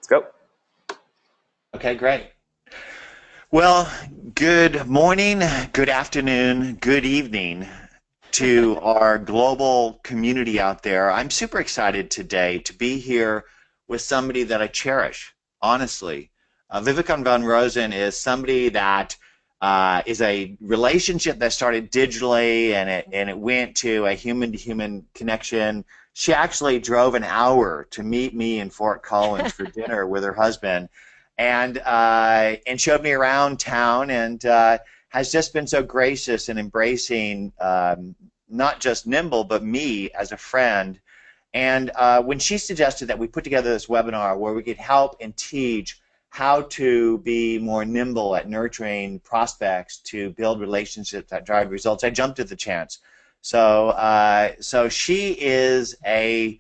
Go. Okay, great. Well, good morning, good afternoon, good evening to our global community out there. I'm super excited today to be here with somebody that I cherish, honestly. Vivek Van Rosen is somebody that is a relationship that started digitally and it went to a human-to-human connection. She actually drove an hour to meet me in Fort Collins for dinner with her husband and showed me around town and has just been so gracious in embracing not just Nimble but me as a friend. And when she suggested that we put together this webinar where we could help and teach how to be more nimble at nurturing prospects to build relationships that drive results, I jumped at the chance. So she is an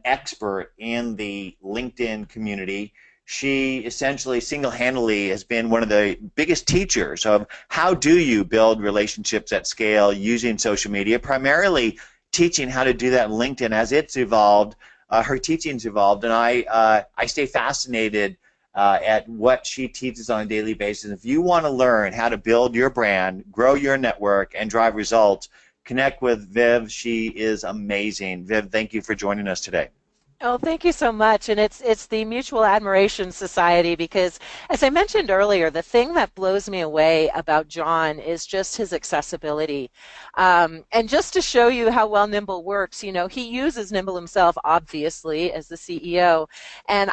expert in the LinkedIn community. She essentially single-handedly has been one of the biggest teachers of how do you build relationships at scale using social media, primarily teaching how to do that in LinkedIn as it's evolved. Her teaching's evolved, and I stay fascinated at what she teaches on a daily basis. If you want to learn how to build your brand, grow your network, and drive results, connect with Viv. She is amazing. Viv, thank you for joining us today. Oh, thank you so much. And it's the Mutual Admiration Society because, as I mentioned earlier, the thing that blows me away about John is just his accessibility. And just to show you how well Nimble works, he uses Nimble himself, obviously, as the CEO. And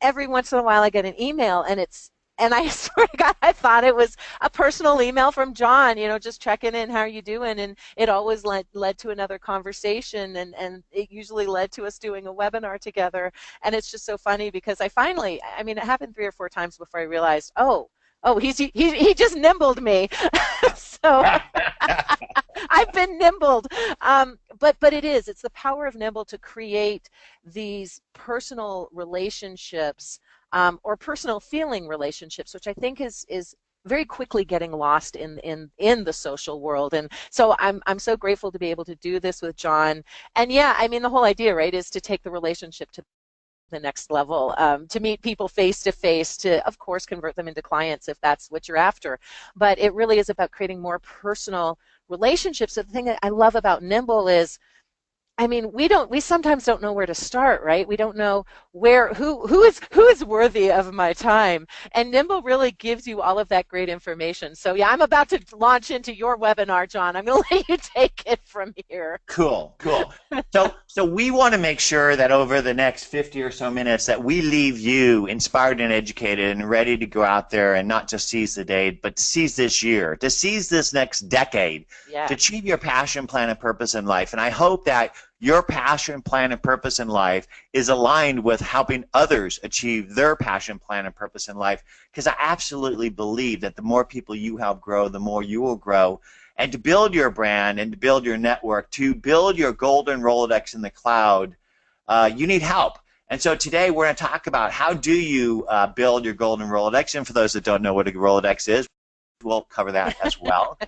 every once in a while I get an email and I swear to God, I thought it was a personal email from John, just checking in, how are you doing? And it always led to another conversation, and it usually led to us doing a webinar together. And it's just so funny because it happened 3 or 4 times before I realized, he just nimbled me. So I've been nimbled. But it's the power of Nimble to create these personal relationships or personal feeling relationships, which I think is very quickly getting lost in the social world. And so I'm so grateful to be able to do this with John. And yeah, the whole idea, right, is to take the relationship to the next level, to meet people face to face, to of course convert them into clients if that's what you're after. But it really is about creating more personal relationships. So the thing that I love about Nimble is, we sometimes don't know where to start, right? We don't know who is worthy of my time. And Nimble really gives you all of that great information. So yeah, I'm about to launch into your webinar, John. I'm going to let you take it from here. Cool, cool. So we want to make sure that over the next 50 or so minutes that we leave you inspired and educated and ready to go out there and not just seize the day, but to seize this year, to seize this next decade, Yeah. to achieve your passion, plan, and purpose in life. And I hope that your passion, plan, and purpose in life is aligned with helping others achieve their passion, plan, and purpose in life, because I absolutely believe that the more people you help grow, the more you will grow. And to build your brand and to build your network, to build your golden Rolodex in the cloud, you need help. And so today we're going to talk about how do you build your golden Rolodex. And for those that don't know what a Rolodex is, we'll cover that as well.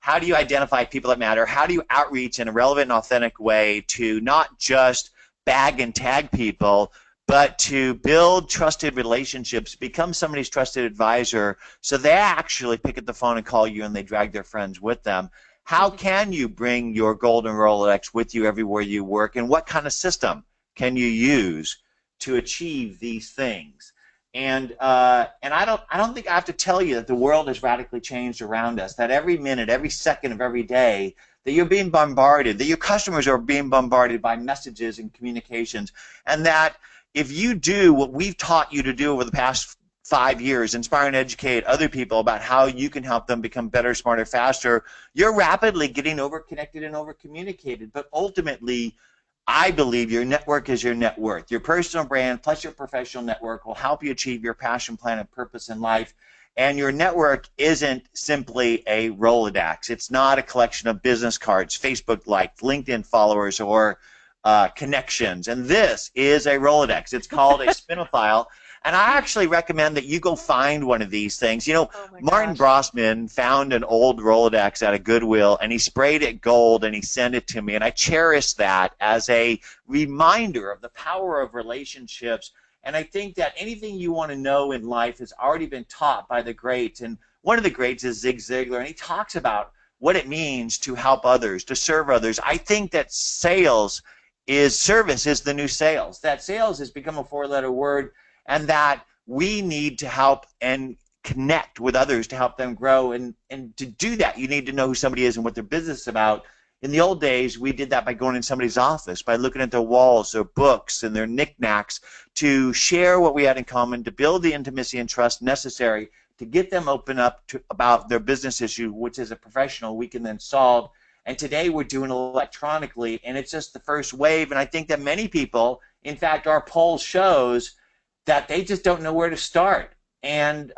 How do you identify people that matter? How do you outreach in a relevant and authentic way to not just bag and tag people, but to build trusted relationships, become somebody's trusted advisor so they actually pick up the phone and call you and they drag their friends with them? How can you bring your golden Rolodex with you everywhere you work, and what kind of system can you use to achieve these things? And I don't think I have to tell you that the world has radically changed around us, that every minute, every second of every day, that you're being bombarded, that your customers are being bombarded by messages and communications, and that if you do what we've taught you to do over the past 5 years, inspire and educate other people about how you can help them become better, smarter, faster, you're rapidly getting over-connected and over-communicated. But ultimately, I believe your network is your net worth. Your personal brand plus your professional network will help you achieve your passion, plan, and purpose in life. And your network isn't simply a Rolodex. It's not a collection of business cards, Facebook likes, LinkedIn followers, or connections. And this is a Rolodex. It's called a Spinophile. And I actually recommend that you go find one of these things. You know, Oh my Martin gosh. Brossman found an old Rolodex at a Goodwill, and he sprayed it gold, and he sent it to me. And I cherish that as a reminder of the power of relationships And I think that anything you want to know in life has already been taught by the greats. And one of the greats is Zig Ziglar, and he talks about what it means to help others, to serve others. I think that service is the new sales. That sales has become a four-letter word, and that we need to help and connect with others to help them grow. And to do that, you need to know who somebody is and what their business is about. In the old days, we did that by going in somebody's office, by looking at their walls, their books, and their knickknacks to share what we had in common, to build the intimacy and trust necessary to get them open up about their business issue, which as a professional we can then solve. And today we're doing it electronically, and it's just the first wave. And I think that many people, in fact, our poll shows that they just don't know where to start. And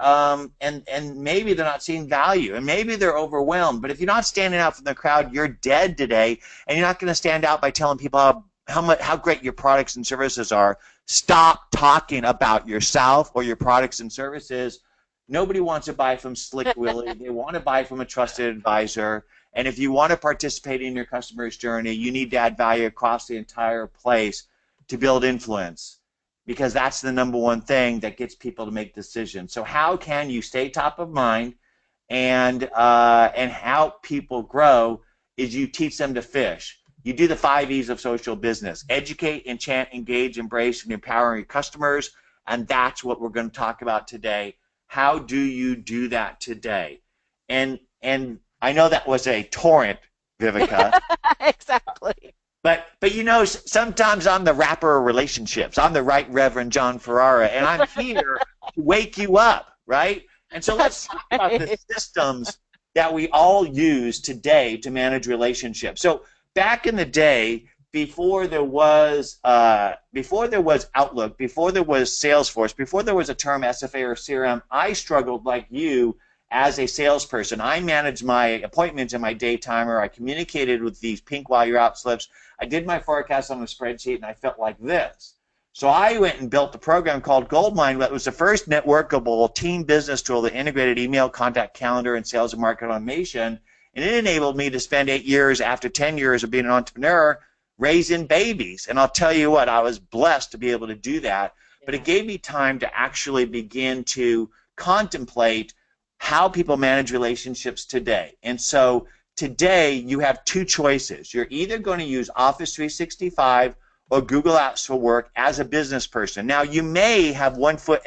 maybe they're not seeing value, and maybe they're overwhelmed. But if you're not standing out from the crowd, you're dead today, and you're not going to stand out by telling people how great your products and services are. Stop talking about yourself or your products and services. Nobody wants to buy from Slick Willie. They want to buy from a trusted advisor. And if you want to participate in your customer's journey, you need to add value across the entire place to build influence, because that's the number one thing that gets people to make decisions. So how can you stay top of mind and help people grow is you teach them to fish. You do the 5 E's of social business: educate, enchant, engage, embrace, and empower your customers. And that's what we're going to talk about today. How do you do that today? And I know that was a torrent, Vivica. Exactly. But you know, sometimes I'm the rapper of relationships. I'm the Right Reverend John Ferrara, and I'm here to wake you up, right? And so let's talk about the systems that we all use today to manage relationships. So back in the day, before there was Outlook, before there was Salesforce, before there was a term SFA or CRM, I struggled like you as a salesperson. I managed my appointments in my day timer. I communicated with these pink while you're out slips. I did my forecast on a spreadsheet, and I felt like this. So I went and built a program called Goldmine that was the first networkable team business tool that integrated email, contact, calendar, and sales and market automation. And it enabled me to spend 8 years, after 10 years of being an entrepreneur, raising babies. And I'll tell you what, I was blessed to be able to do that. But it gave me time to actually begin to contemplate how people manage relationships today. And so today you have two choices. You're either going to use Office 365 or Google Apps for Work as a business person. Now, you may have one foot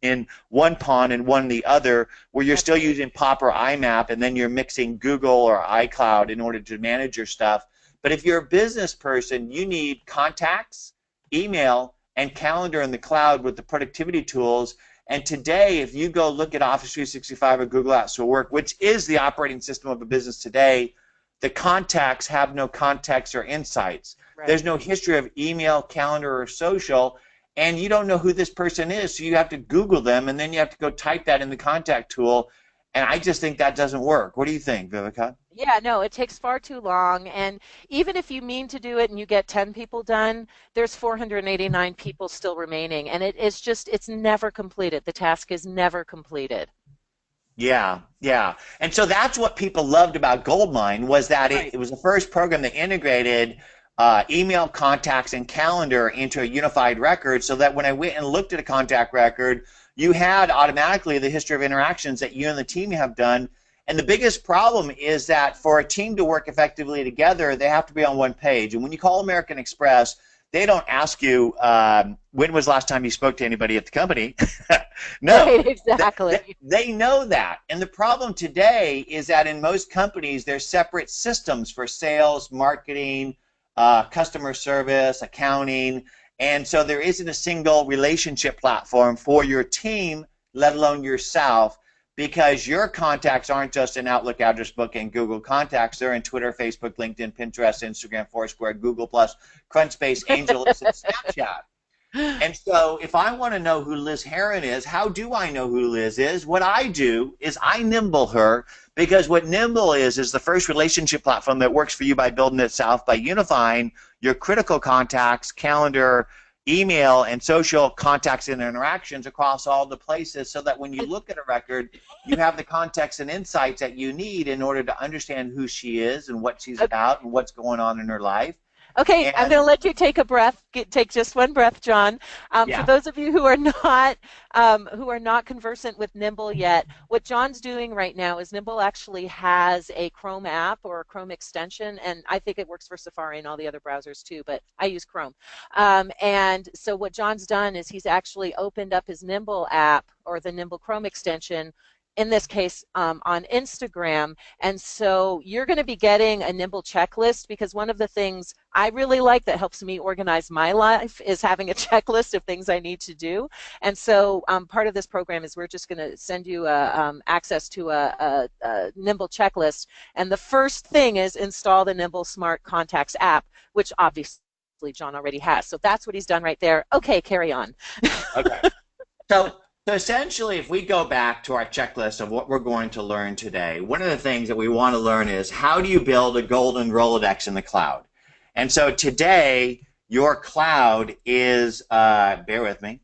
in one pond and one in the other, where you're still using POP or IMAP, and then you're mixing Google or iCloud in order to manage your stuff. But if you're a business person, you need contacts, email, and calendar in the cloud with the productivity tools. And today, if you go look at Office 365 or Google Apps for Work, which is the operating system of a business today, the contacts have no context or insights. Right. There's no history of email, calendar, or social, and you don't know who this person is, so you have to Google them, and then you have to go type that in the contact tool. And I just think that doesn't work. What do you think, Vivica? Yeah, no, it takes far too long. And even if you mean to do it and you get 10 people done, there's 489 people still remaining. And it's never completed. The task is never completed. Yeah, yeah. And so that's what people loved about Goldmine, was that it was the first program that integrated email, contacts, and calendar into a unified record, so that when I went and looked at a contact record, you had automatically the history of interactions that you and the team have done. And the biggest problem is that for a team to work effectively together, they have to be on one page. And when you call American Express, they don't ask you, when was the last time you spoke to anybody at the company? No. Right, exactly. They know that. And the problem today is that in most companies, there's separate systems for sales, marketing, customer service, accounting. And so there isn't a single relationship platform for your team, let alone yourself, because your contacts aren't just in Outlook, Address Book, and Google Contacts. They're in Twitter, Facebook, LinkedIn, Pinterest, Instagram, Foursquare, Google+, Crunchbase, AngelList, and Snapchat. And so if I want to know who Liz Heron is, how do I know who Liz is? What I do is I Nimble her, because what Nimble is the first relationship platform that works for you by building itself, by unifying your critical contacts, calendar, email, and social contacts and interactions across all the places, so that when you look at a record, you have the context and insights that you need in order to understand who she is and what she's about and what's going on in her life. Okay, I'm going And to let you take a breath. Take just one breath, John. For yeah, those of you who are not conversant with Nimble yet, what John's doing right now is Nimble actually has a Chrome app or a Chrome extension, and I think it works for Safari and all the other browsers too, but I use Chrome. And so what John's done is he's actually opened up his Nimble app or the Nimble Chrome extension, in this case on Instagram. And so you're going to be getting a Nimble checklist, because one of the things I really like that helps me organize my life is having a checklist of things I need to do. And so part of this program is we're just going to send you access to a Nimble checklist. And the first thing is install the Nimble Smart Contacts app, which obviously John already has. So that's what he's done right there. Okay, carry on. okay. So essentially, if we go back to our checklist of what we're going to learn today, one of the things that we want to learn is how do you build a golden Rolodex in the cloud? And so today, your cloud is, bear with me,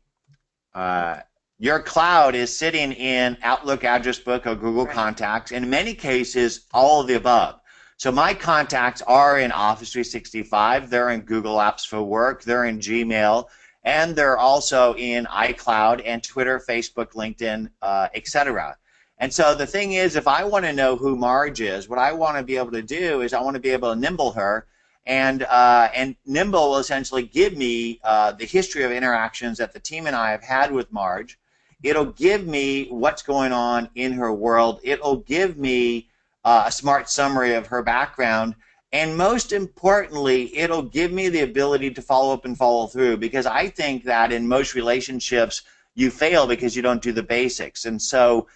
uh, your cloud is sitting in Outlook Address Book or Google Right. Contacts, in many cases, all of the above. So my contacts are in Office 365, they're in Google Apps for Work, they're in Gmail, and they're also in iCloud and Twitter, Facebook, LinkedIn, etc. And so the thing is, if I want to know who Marge is, what I want to be able to do is I want to be able to nimble her, and Nimble will essentially give me the history of interactions that the team and I have had with Marge. It'll give me what's going on in her world. It'll give me a smart summary of her background. And most importantly, it'll give me the ability to follow up and follow through, because I think that in most relationships, you fail because you don't do the basics. And so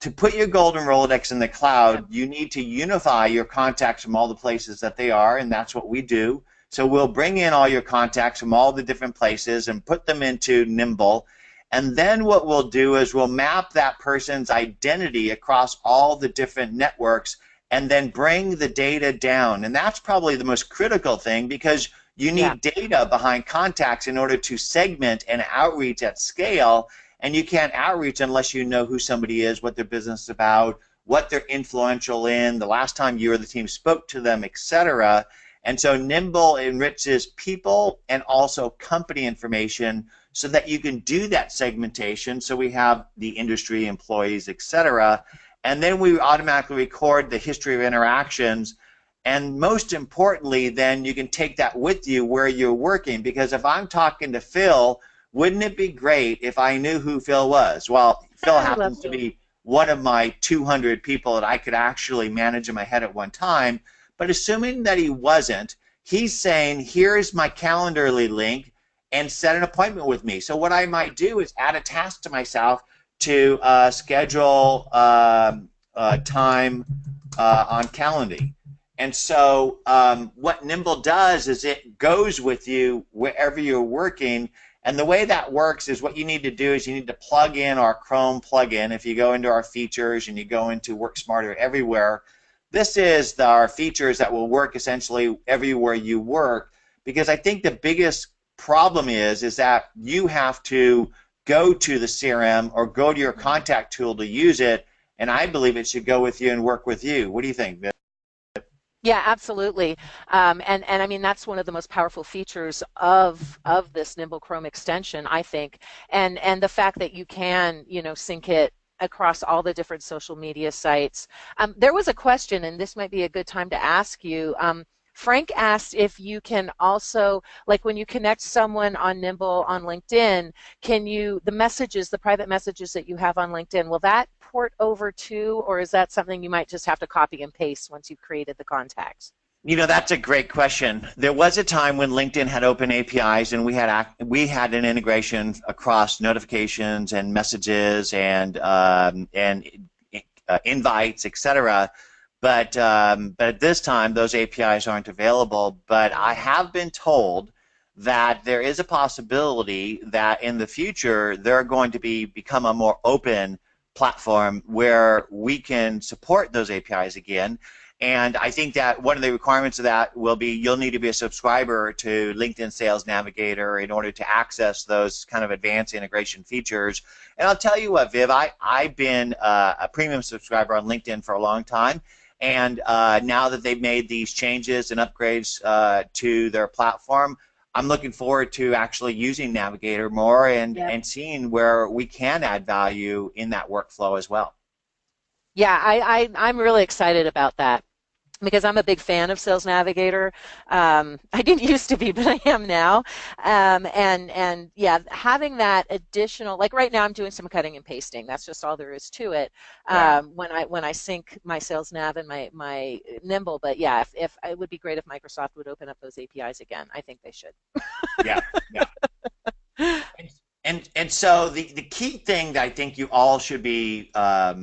to put your golden Rolodex in the Yep. cloud, you need to unify your contacts from all the places that they are, and that's what we do. So we'll bring in all your contacts from all the different places and put them into Nimble. And then what we'll do is we'll map that person's identity across all the different networks and then bring the data down. And that's probably the most critical thing, because you Yeah. need data behind contacts in order to segment and outreach at scale, and you can't outreach unless you know who somebody is, what their business is about, what they're influential in, the last time you or the team spoke to them, etc. And so Nimble enriches people and also company information so that you can do that segmentation. So we have the industry, employees, etc. And then we automatically record the history of interactions. And most importantly, then you can take that with you where you're working. Because if I'm talking to Phil, wouldn't it be great if I knew who Phil was? Well, Phil I love happens to you. be one of my 200 people that I could actually manage in my head at one time. But assuming that he wasn't, he's saying, here's my Calendarly link and set an appointment with me. So what I might do is add a task to myself to schedule time on Calendly. And so what Nimble does is it goes with you wherever you're working. And the way that works is what you need to do is you need to plug in our Chrome plugin. If you go into our features and you go into Work Smarter Everywhere, this is our features that will work essentially everywhere you work. Because I think the biggest problem is that you have to go to the CRM or go to your contact tool to use it. And I believe it should go with you and work with you. What do you think, Viv? Yeah, absolutely. And I mean that's one of the most powerful features of this Nimble Chrome extension, I think. And the fact that you can, sync it across all the different social media sites. There was a question, and this might be a good time to ask you. Frank asked if you can also, like when you connect someone on Nimble on LinkedIn, the messages, the private messages that you have on LinkedIn, will that port over to, or is that something you might just have to copy and paste once you've created the contacts? That's a great question. There was a time when LinkedIn had open APIs, and we had an integration across notifications and messages and invites, etc. But at this time, those APIs aren't available. But I have been told that there is a possibility that in the future they're going to become a more open platform where we can support those APIs again. And I think that one of the requirements of that will be you'll need to be a subscriber to LinkedIn Sales Navigator in order to access those kind of advanced integration features. And I'll tell you what, Viv, I've been a premium subscriber on LinkedIn for a long time. And now that they've made these changes and upgrades to their platform, I'm looking forward to actually using Navigator more Yep. and seeing where we can add value in that workflow as well. Yeah, I'm really excited about that, because I'm a big fan of Sales Navigator. I didn't used to be, but I am now. And yeah, having that additional, like right now, I'm doing some cutting and pasting. That's just all there is to it. Yeah, When I sync my Sales Nav and my Nimble. But yeah, if it would be great if Microsoft would open up those APIs again. I think they should. yeah, yeah. And so the key thing that I think you all should be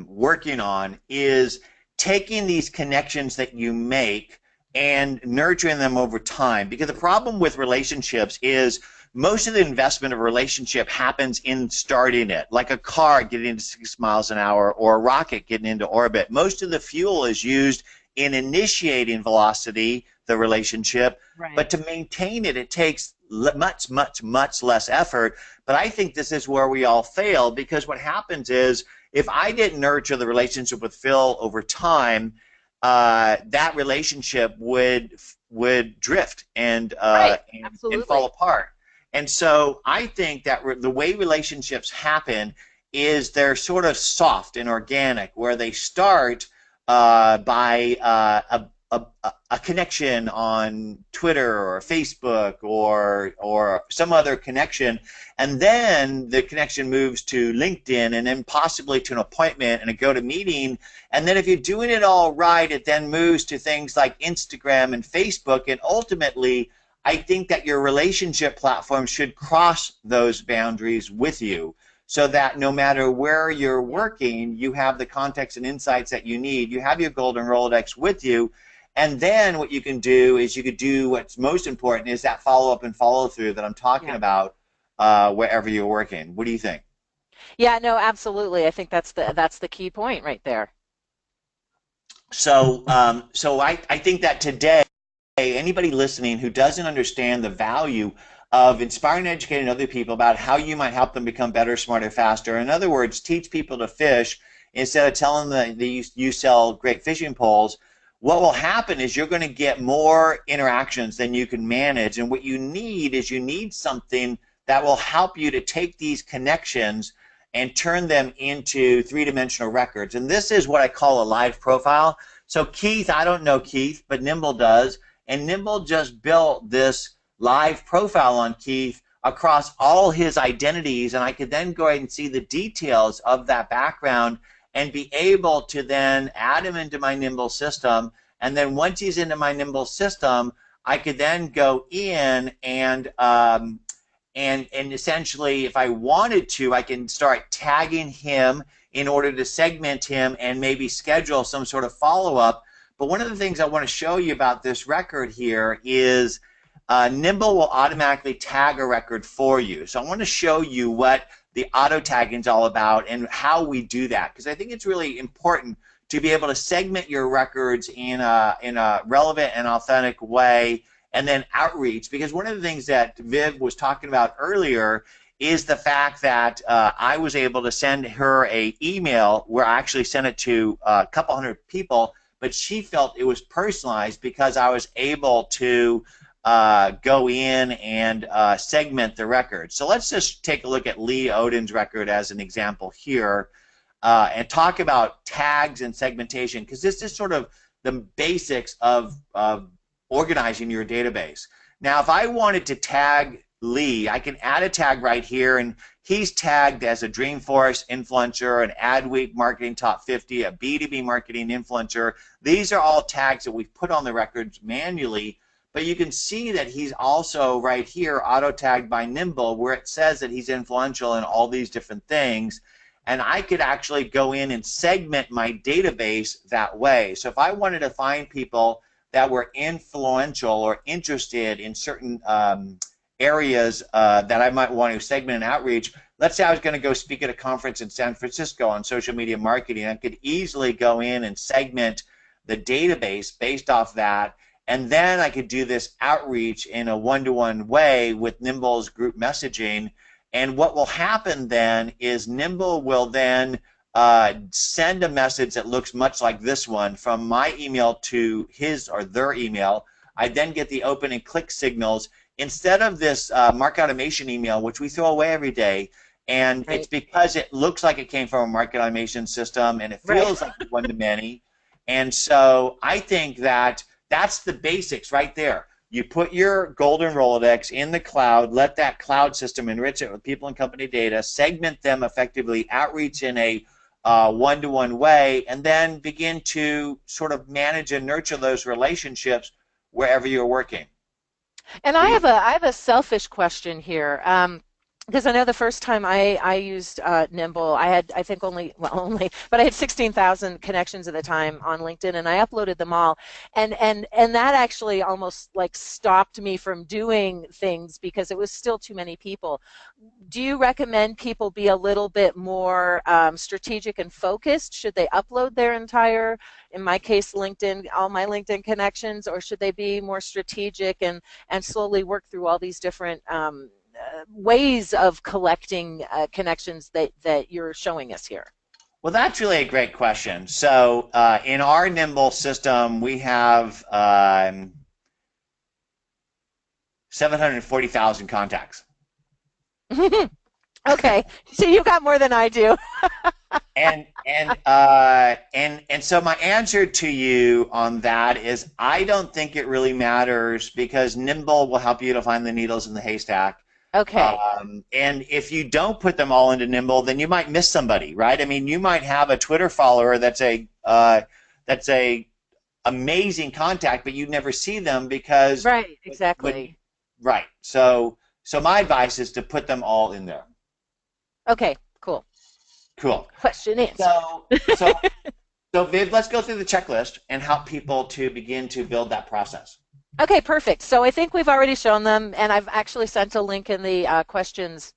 working on is taking these connections that you make and nurturing them over time. Because the problem with relationships is most of the investment of a relationship happens in starting it, like a car getting to 6 miles an hour or a rocket getting into orbit. Most of the fuel is used in initiating velocity, the relationship, Right. but to maintain it, it takes much, much, much less effort. But I think this is where we all fail, because what happens is if I didn't nurture the relationship with Phil over time, that relationship would drift Right. and fall Absolutely. apart. And so I think that the way relationships happen is they're sort of soft and organic, where they start by a connection on Twitter or Facebook or some other connection, and then the connection moves to LinkedIn, and then possibly to an appointment and a go-to-meeting, and then if you're doing it all right, it then moves to things like Instagram and Facebook, and ultimately, I think that your relationship platform should cross those boundaries with you, so that no matter where you're Yep. working, you have the context and insights that you need. You have your golden Rolodex with you, and then what you can do is you could do what's most important is that follow up and follow through that I'm talking Yeah. about wherever you're working. What do you think? Yeah, no, absolutely. I think that's the key point right there. I think that today, anybody listening who doesn't understand the value of inspiring and educating other people about how you might help them become better, smarter, faster, in other words, teach people to fish instead of telling them that you sell great fishing poles, what will happen is you're going to get more interactions than you can manage. And what you need is you need something that will help you to take these connections and turn them into three-dimensional records. And this is what I call a live profile. So Keith, I don't know Keith, but Nimble does. And Nimble just built this live profile on Keith across all his identities. And I could then go ahead and see the details of that background and be able to then add him into my Nimble system. And then once he's into my Nimble system, I could then go in and essentially, if I wanted to, I can start tagging him in order to segment him and maybe schedule some sort of follow-up. But one of the things I want to show you about this record here is Nimble will automatically tag a record for you. So I want to show you what the auto tagging is all about and how we do that, because I think it's really important to be able to segment your records in a relevant and authentic way, and then outreach. Because one of the things that Viv was talking about earlier is the fact that I was able to send her a email where I actually sent it to a couple hundred people, but she felt it was personalized because I was able to go in and segment the record. So let's just take a look at Lee Odin's record as an example here, and talk about tags and segmentation, because this is sort of the basics of organizing your database. Now, if I wanted to tag Lee, I can add a tag right here, and he's tagged as a Dreamforce influencer, an Adweek marketing top 50, a B2B marketing influencer. These are all tags that we've put on the records manually, but you can see that he's also right here auto tagged by Nimble, where it says that he's influential in all these different things. And I could actually go in and segment my database that way. So if I wanted to find people that were influential or interested in certain areas that I might want to segment and outreach, let's say I was going to go speak at a conference in San Francisco on social media marketing, I could easily go in and segment the database based off that, and then I could do this outreach in a one-to-one way with Nimble's group messaging. And what will happen then is Nimble will then send a message that looks much like this one from my email to his or their email. I then get the open and click signals instead of this market automation email, which we throw away every day. And it's Right. because it looks like it came from a market automation system and it Right. feels like one to many. And so I think that that's the basics right there. You put your golden Rolodex in the cloud, let that cloud system enrich it with people and company data, segment them effectively, outreach in a one-to-one way, and then begin to sort of manage and nurture those relationships wherever you're working. And What do you think? I have a selfish question here. Because I know the first time I used Nimble, I had I think only well only, but I had 16,000 connections at the time on LinkedIn, and I uploaded them all, and that actually almost like stopped me from doing things because it was still too many people. Do you recommend people be a little bit more strategic and focused? Should they upload their entire, in my case, LinkedIn, all my LinkedIn connections, or should they be more strategic and slowly work through all these different ways of collecting connections that you're showing us here? Well, that's really a great question. So in our Nimble system, we have 740,000 contacts. Okay, so you got more than I do. And so my answer to you on that is I don't think it really matters because Nimble will help you to find the needles in the haystack. Okay, And if you don't put them all into Nimble, then you might miss somebody, right? I mean, you might have a Twitter follower that's a amazing contact, but you never see them because right, when exactly. right. So my advice is to put them all in there. Okay, cool. Cool. Question answered. So Viv, let's go through the checklist and help people to begin to build that process. Okay, perfect. So I think we've already shown them, and I've actually sent a link in the questions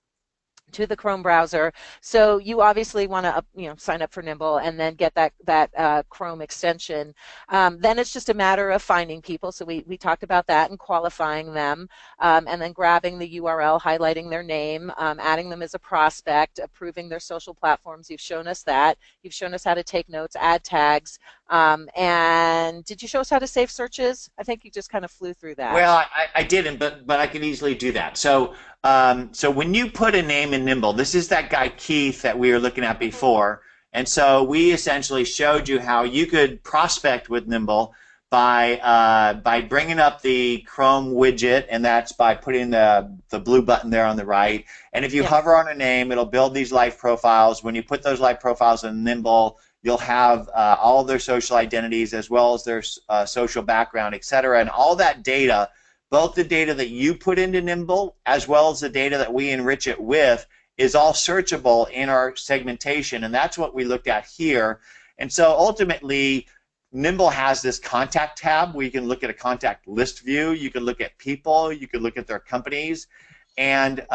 to the Chrome browser. So you obviously want to sign up for Nimble and then get that Chrome extension. Then it's just a matter of finding people. So we talked about that and qualifying them, and then grabbing the URL, highlighting their name, adding them as a prospect, approving their social platforms. You've shown us that. You've shown us how to take notes, add tags. And did you show us how to save searches? I think you just kind of flew through Well, that. I didn't, but I can easily do that. So when you put a name in Nimble, this is that guy Keith that we were looking at before, and so we essentially showed you how you could prospect with Nimble by bringing up the Chrome widget, and that's by putting the blue button there on the right. And if you Yep. hover on a name, it'll build these live profiles. When you put those live profiles in Nimble, you'll have all of their social identities as well as their social background, et cetera. And all that data, both the data that you put into Nimble as well as the data that we enrich it with, is all searchable in our segmentation. And that's what we looked at here. And so ultimately, Nimble has this contact tab where you can look at a contact list view. You can look at people. You can look at their companies. And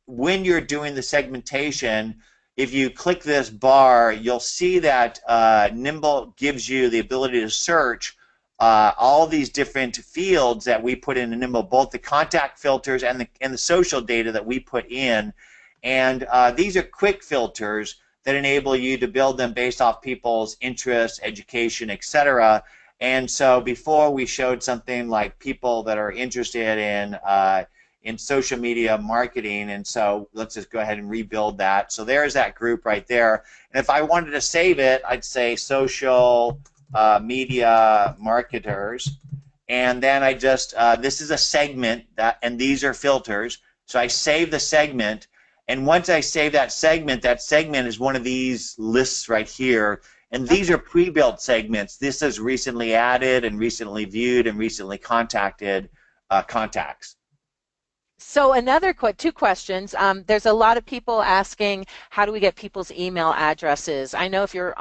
when you're doing the segmentation, if you click this bar, you'll see that Nimble gives you the ability to search all these different fields that we put in Nimble, both the contact filters and the social data that we put in. And these are quick filters that enable you to build them based off people's interests, education, etc. And so before we showed something like people that are interested in social media marketing, and so let's just go ahead and rebuild that. So there's that group right there. And if I wanted to save it, I'd say social media marketers, and then I just this is a segment and these are filters. So I save the segment, and once I save that segment is one of these lists right here. And these Okay. are pre-built segments. This is recently added and recently viewed and recently contacted contacts. So another two questions. There's a lot of people asking, how do we get people's email addresses? I know if you're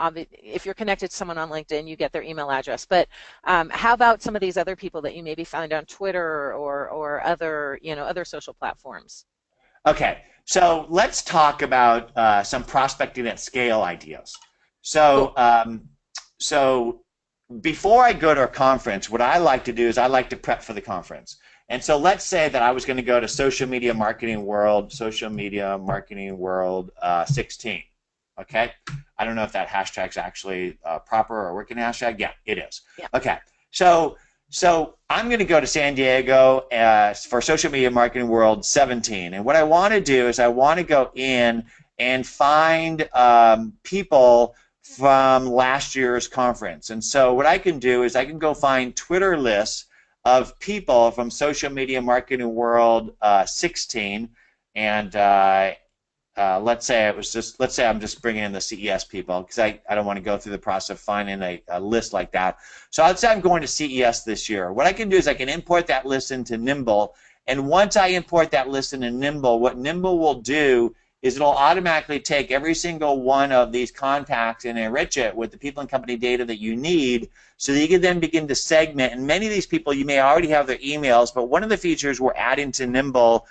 connected to someone on LinkedIn, you get their email address. But how about some of these other people that you maybe find on Twitter or other other social platforms? Okay, so let's talk about some prospecting at scale ideas. Cool. So, so before I go to a conference, what I like to do is I like to prep for the conference. And so let's say that I was going to go to Social Media Marketing World 16. Okay, I don't know if that hashtag's actually proper or working hashtag. Yeah, it is. Yeah. Okay, so I'm going to go to San Diego for Social Media Marketing World 17, and what I want to do is I want to go in and find people from last year's conference. And so what I can do is I can go find Twitter lists of people from Social Media Marketing World 16, and let's say I'm just bringing in the CES people because I don't want to go through the process of finding a list like that. So I'd say I'm going to CES this year. What I can do is I can import that list into Nimble, and once I import that list into Nimble, what Nimble will do is it'll automatically take every single one of these contacts and enrich it with the people and company data that you need so that you can then begin to segment. And many of these people, you may already have their emails, but one of the features we're adding to Nimble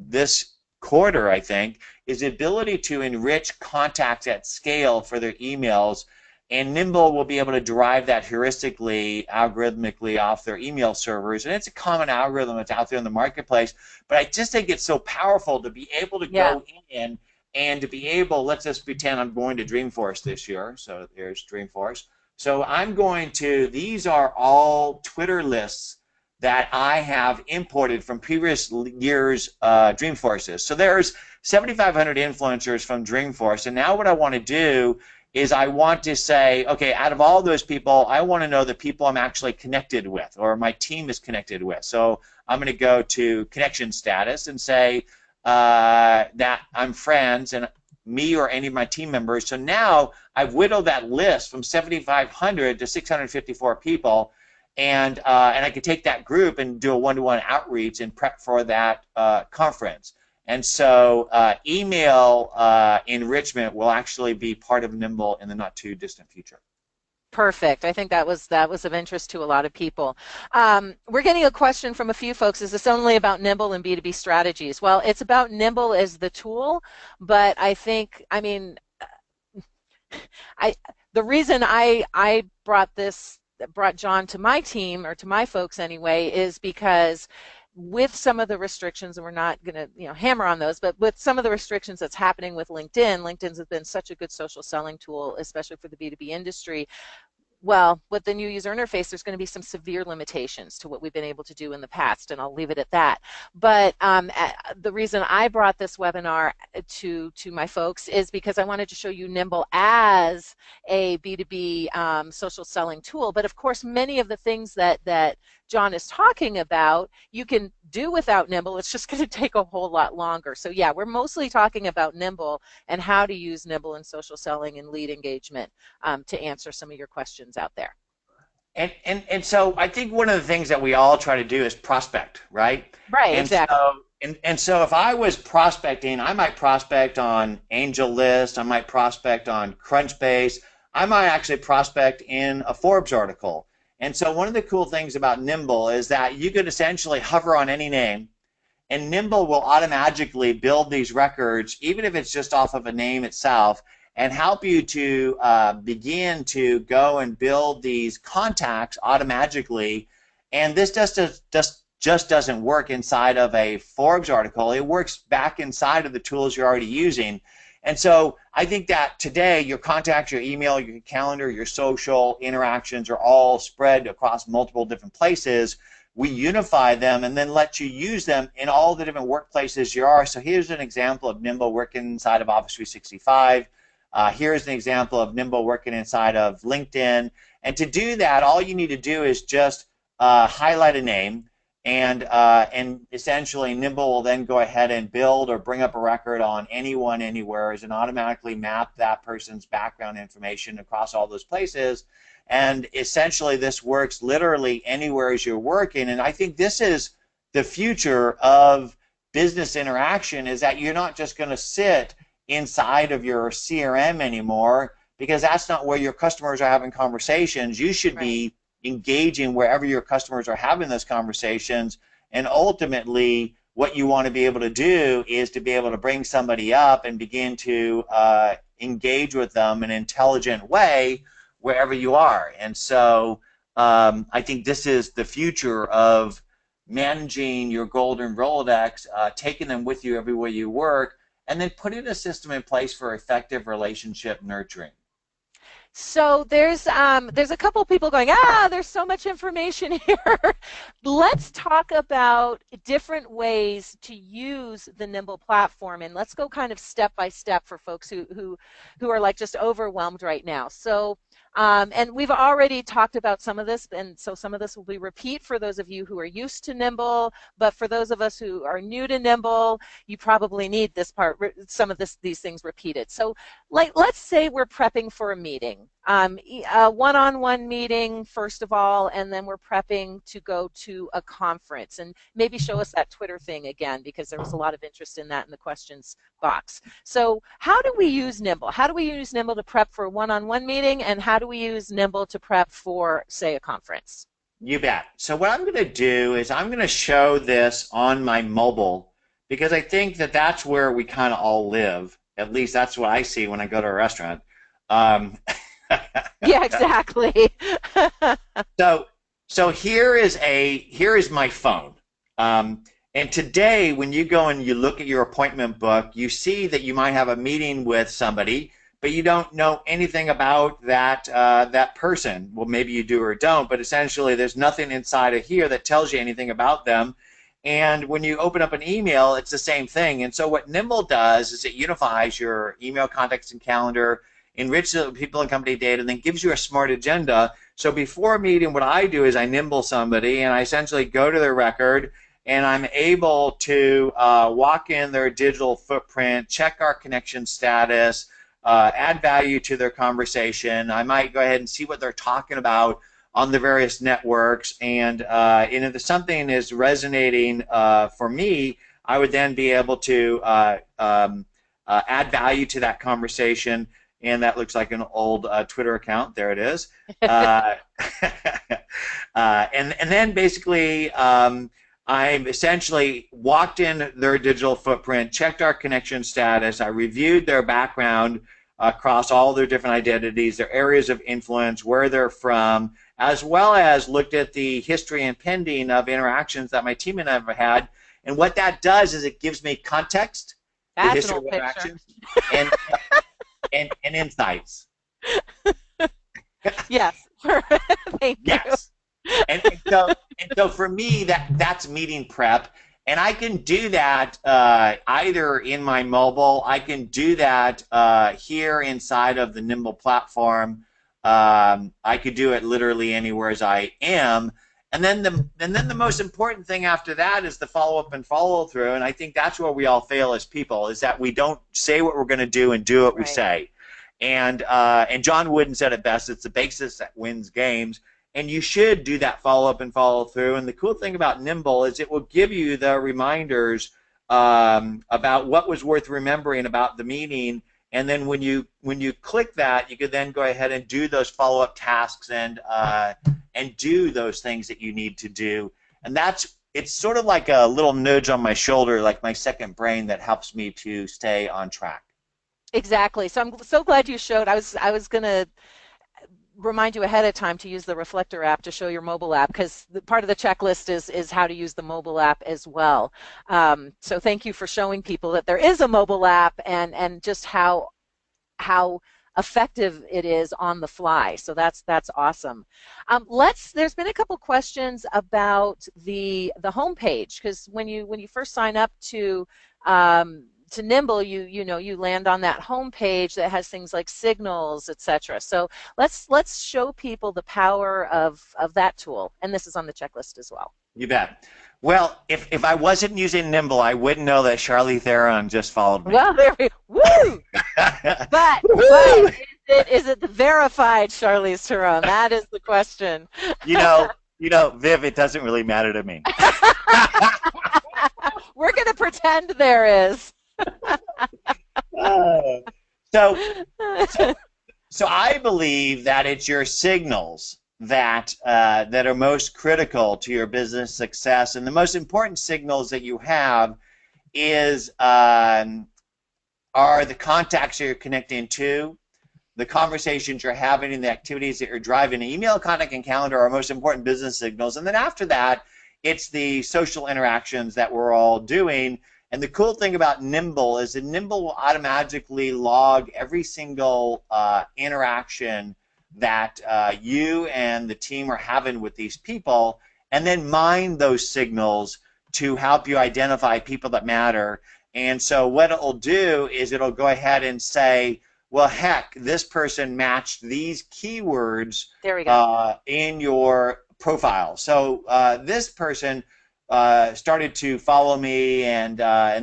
this quarter, I think, is the ability to enrich contacts at scale for their emails, and Nimble will be able to derive that heuristically, algorithmically off their email servers, and it's a common algorithm that's out there in the marketplace, but I just think it's so powerful to be able to Yeah. go in and to be able, let's just pretend I'm going to Dreamforce this year, so there's Dreamforce. So I'm going to, these are all Twitter lists that I have imported from previous years' Dreamforces. So there's 7,500 influencers from Dreamforce, and now what I want to do is I want to say, okay, out of all those people, I want to know the people I'm actually connected with or my team is connected with. So I'm going to go to connection status and say that I'm friends and me or any of my team members. So now I've whittled that list from 7,500 to 654 people, and I could take that group and do a one-to-one outreach and prep for that conference. And so email enrichment will actually be part of Nimble in the not too distant future. Perfect. I think that was of interest to a lot of people. We're getting a question from a few folks. Is this only about Nimble and B2B strategies? Well, it's about Nimble as the tool, but I think, I mean, I the reason I brought John to my team, or to my folks anyway, is because with some of the restrictions, and we're not going to hammer on those, but with some of the restrictions that's happening with LinkedIn's has been such a good social selling tool, especially for the B2B industry. Well, with the new user interface, there's going to be some severe limitations to what we've been able to do in the past, and I'll leave it at that. But the reason I brought this webinar to my folks is because I wanted to show you Nimble as a B2B social selling tool. But of course, many of the things that John is talking about, you can do without Nimble. It's just going to take a whole lot longer. So yeah, we're mostly talking about Nimble and how to use Nimble in social selling and lead engagement to answer some of your questions out there. And so I think one of the things that we all try to do is prospect, right? Right, And exactly. so and so if I was prospecting, I might prospect on AngelList, I might prospect on Crunchbase, I might actually prospect in a Forbes article. And so one of the cool things about Nimble is that you could essentially hover on any name, and Nimble will automatically build these records, even if it's just off of a name itself, and help you to begin to go and build these contacts automatically. And this just doesn't work inside of a Forbes article. It works back inside of the tools you're already using. And so I think that today your contacts, your email, your calendar, your social interactions are all spread across multiple different places. We unify them and then let you use them in all the different workplaces you are. So here's an example of Nimble working inside of Office 365. Here's an example of Nimble working inside of LinkedIn. And to do that, all you need to do is just highlight a name, and essentially Nimble will then go ahead and build or bring up a record on anyone, anywhere, and automatically map that person's background information across all those places. And essentially this works literally anywhere as you're working. And I think this is the future of business interaction, is that you're not just going to sit inside of your CRM anymore, because that's not where your customers are having conversations. You should be engaging wherever your customers are having those conversations. And ultimately, what you want to be able to do is to be able to bring somebody up and begin to engage with them in an intelligent way wherever you are. And so I think this is the future of managing your golden Rolodex, taking them with you everywhere you work, and then putting a system in place for effective relationship nurturing. So there's a couple people going, there's so much information here. Let's talk about different ways to use the Nimble platform, and let's go kind of step by step for folks who are like just overwhelmed right now. So and we've already talked about some of this, and so some of this will be repeat for those of you who are used to Nimble, but for those of us who are new to Nimble, you probably need this part, some of these things repeated. So like, let's say we're prepping for a meeting, a one-on-one meeting, first of all, and then we're prepping to go to a conference. And maybe show us that Twitter thing again, because there was a lot of interest in that in the questions box. So how do we use Nimble? How do we use Nimble to prep for a one-on-one meeting, and how do we use Nimble to prep for, say, a conference? You bet. So what I'm going to do is I'm going to show this on my mobile, because I think that that's where we kind of all live. At least that's what I see when I go to a restaurant. Yeah, exactly. So here is my phone. And today, when you go and you look at your appointment book, you see that you might have a meeting with somebody, but you don't know anything about that person. Well, maybe you do or don't, but essentially there's nothing inside of here that tells you anything about them. And when you open up an email, it's the same thing. And so what Nimble does is it unifies your email, contacts, and calendar, enriches people and company data, and then gives you a smart agenda. So before a meeting, what I do is I Nimble somebody, and I essentially go to their record, and I'm able to walk in their digital footprint, check our connection status, add value to their conversation. I might go ahead and see what they're talking about on the various networks, and if something is resonating for me, I would then be able to add value to that conversation. And that looks like an old Twitter account. There it is. And then basically, I essentially walked in their digital footprint, checked our connection status. I reviewed their background across all their different identities, their areas of influence, where they're from, as well as looked at the history and pending of interactions that my team and I have had. And what that does is it gives me context, the history of interactions, and insights. Yes. Thank you. Yes. And so for me, that's meeting prep. And I can do that either in my mobile. I can do that here inside of the Nimble platform. I could do it literally anywhere as I am. And then the most important thing after that is the follow-up and follow-through. And I think that's where we all fail as people, is that we don't say what we're going to do and do what we say. And John Wooden said it best, it's the basis that wins games. And you should do that follow-up and follow-through. And the cool thing about Nimble is it will give you the reminders about what was worth remembering about the meeting. And then when you click that, you could then go ahead and do those follow-up tasks and do those things that you need to do. And it's sort of like a little nudge on my shoulder, like my second brain, that helps me to stay on track. Exactly. So I'm so glad you showed. I was going to remind you ahead of time to use the Reflector app to show your mobile app, because part of the checklist is how to use the mobile app as well. So thank you for showing people that there is a mobile app and just how effective it is on the fly. So that's awesome. There's been a couple questions about the homepage, because when you first sign up to Nimble, you land on that home page that has things like signals, etc. So let's show people the power of that tool, and this is on the checklist as well. You bet. Well, if I wasn't using Nimble, I wouldn't know that Charlie Theron just followed me. Well, there we woo! But is it the verified Charlize Theron? That is the question. Viv, it doesn't really matter to me. We're going to pretend there is. So I believe that it's your signals that are most critical to your business success, and the most important signals that you have are the contacts that you're connecting to, the conversations you're having, and the activities that you're driving. Email, contact, and calendar are our most important business signals, and then after that, it's the social interactions that we're all doing. And the cool thing about Nimble is that Nimble will automatically log every single interaction that you and the team are having with these people, and then mine those signals to help you identify people that matter. And so what it'll do is it'll go ahead and say, well, heck, this person matched these keywords There we go. in your profile. So this person started to follow me, and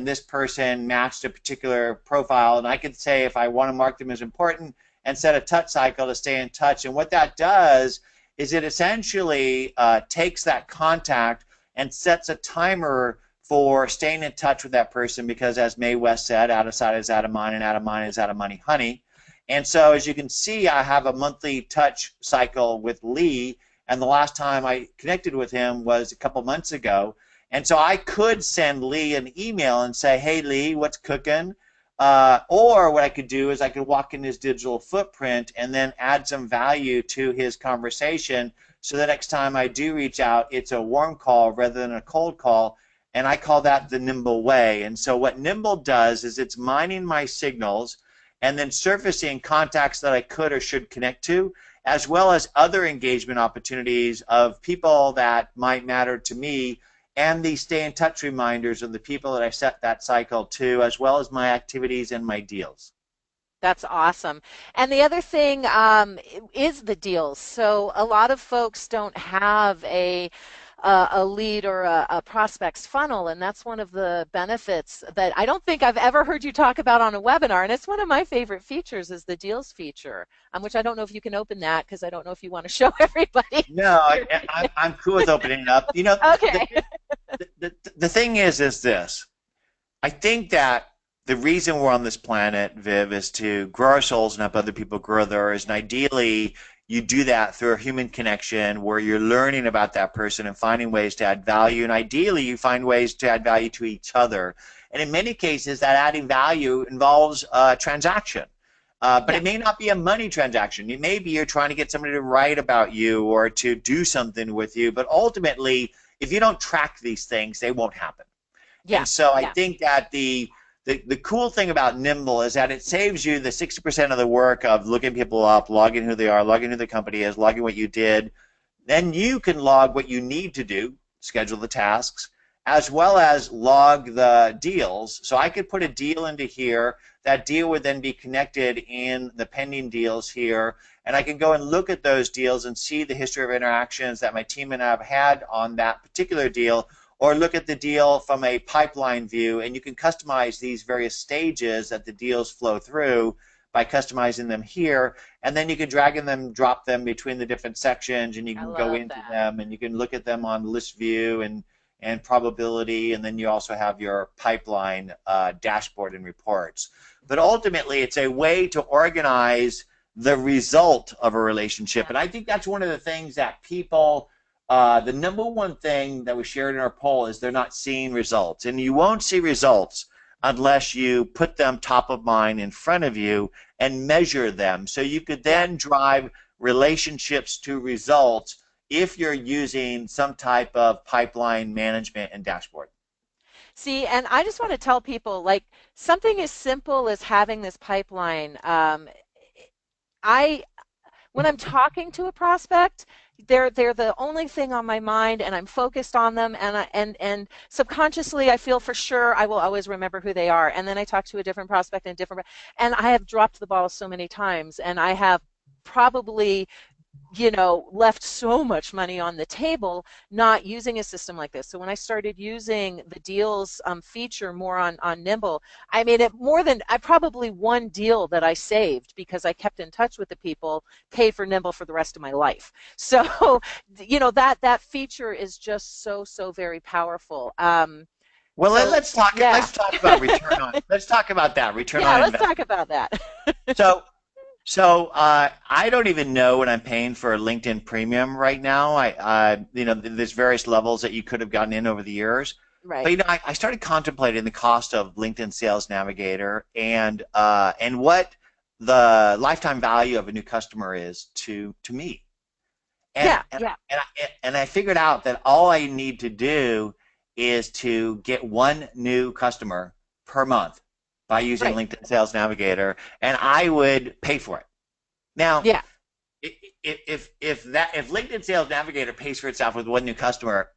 this person matched a particular profile, and I could say if I want to mark them as important and set a touch cycle to stay in touch. And what that does is it essentially takes that contact and sets a timer for staying in touch with that person, because as Mae West said, out of sight is out of mind, and out of mind is out of money, honey. And so as you can see, I have a monthly touch cycle with Lee, and the last time I connected with him was a couple months ago. And so I could send Lee an email and say, hey, Lee, what's cooking? Or what I could do is I could walk in his digital footprint and then add some value to his conversation, so the next time I do reach out, it's a warm call rather than a cold call. And I call that the Nimble way. And so what Nimble does is it's mining my signals and then surfacing contacts that I could or should connect to, as well as other engagement opportunities of people that might matter to me, and the stay in touch reminders of the people that I set that cycle to, as well as my activities and my deals. That's awesome. And the other thing is the deals. So a lot of folks don't have a lead or a prospects funnel, and that's one of the benefits that I don't think I've ever heard you talk about on a webinar. And it's one of my favorite features is the deals feature, which I don't know if you can open that because I don't know if you want to show everybody. No, I'm cool with opening it up. You know, Okay. the thing is this. I think that the reason we're on this planet, Viv, is to grow our souls and help other people grow theirs. And ideally, you do that through a human connection where you're learning about that person and finding ways to add value. And ideally, you find ways to add value to each other. And in many cases, that adding value involves a transaction. But Yeah. it may not be a money transaction. It may be you're trying to get somebody to write about you or to do something with you. But ultimately, if you don't track these things, they won't happen. Yeah. And so I Yeah. think that the cool thing about Nimble is that it saves you the 60% of the work of looking people up, logging who they are, logging who the company is, logging what you did. Then you can log what you need to do, schedule the tasks, as well as log the deals. So I could put a deal into here. That deal would then be connected in the pending deals here, and I can go and look at those deals and see the history of interactions that my team and I have had on that particular deal, or look at the deal from a pipeline view, and you can customize these various stages that the deals flow through by customizing them here, and then you can drag and them, drop them between the different sections, and you I can go love into that. them, and you can look at them on list view and probability, and then you also have your pipeline dashboard and reports. But ultimately, it's a way to organize the result of a relationship, Yeah. and I think that's one of the things that people the number one thing that we shared in our poll is they're not seeing results. And you won't see results unless you put them top of mind in front of you and measure them. So you could Yeah. then drive relationships to results if you're using some type of pipeline management and dashboard. See, and I just want to tell people like something as simple as having this pipeline. I when I'm talking to a prospect, they're the only thing on my mind, and I'm focused on them, and and subconsciously I feel for sure I will always remember who they are. And then I talk to a different prospect and different, and I have dropped the ball so many times, and I have probably left so much money on the table not using a system like this. So when I started using the deals feature more on Nimble, I mean, it more than I probably one deal that I saved because I kept in touch with the people paid for Nimble for the rest of my life. So, that feature is just so very powerful. Well, So yeah, let's talk about let's talk about that return yeah, on let's investment. talk about that. So I don't even know what I'm paying for a LinkedIn Premium right now. There's various levels that you could have gotten in over the years. But Right. I started contemplating the cost of LinkedIn Sales Navigator and what the lifetime value of a new customer is to me. And Yeah, and yeah, and I figured out that all I need to do is to get one new customer per month by using Right. LinkedIn Sales Navigator, and I would pay for it. Now, Yeah. if LinkedIn Sales Navigator pays for itself with one new customer,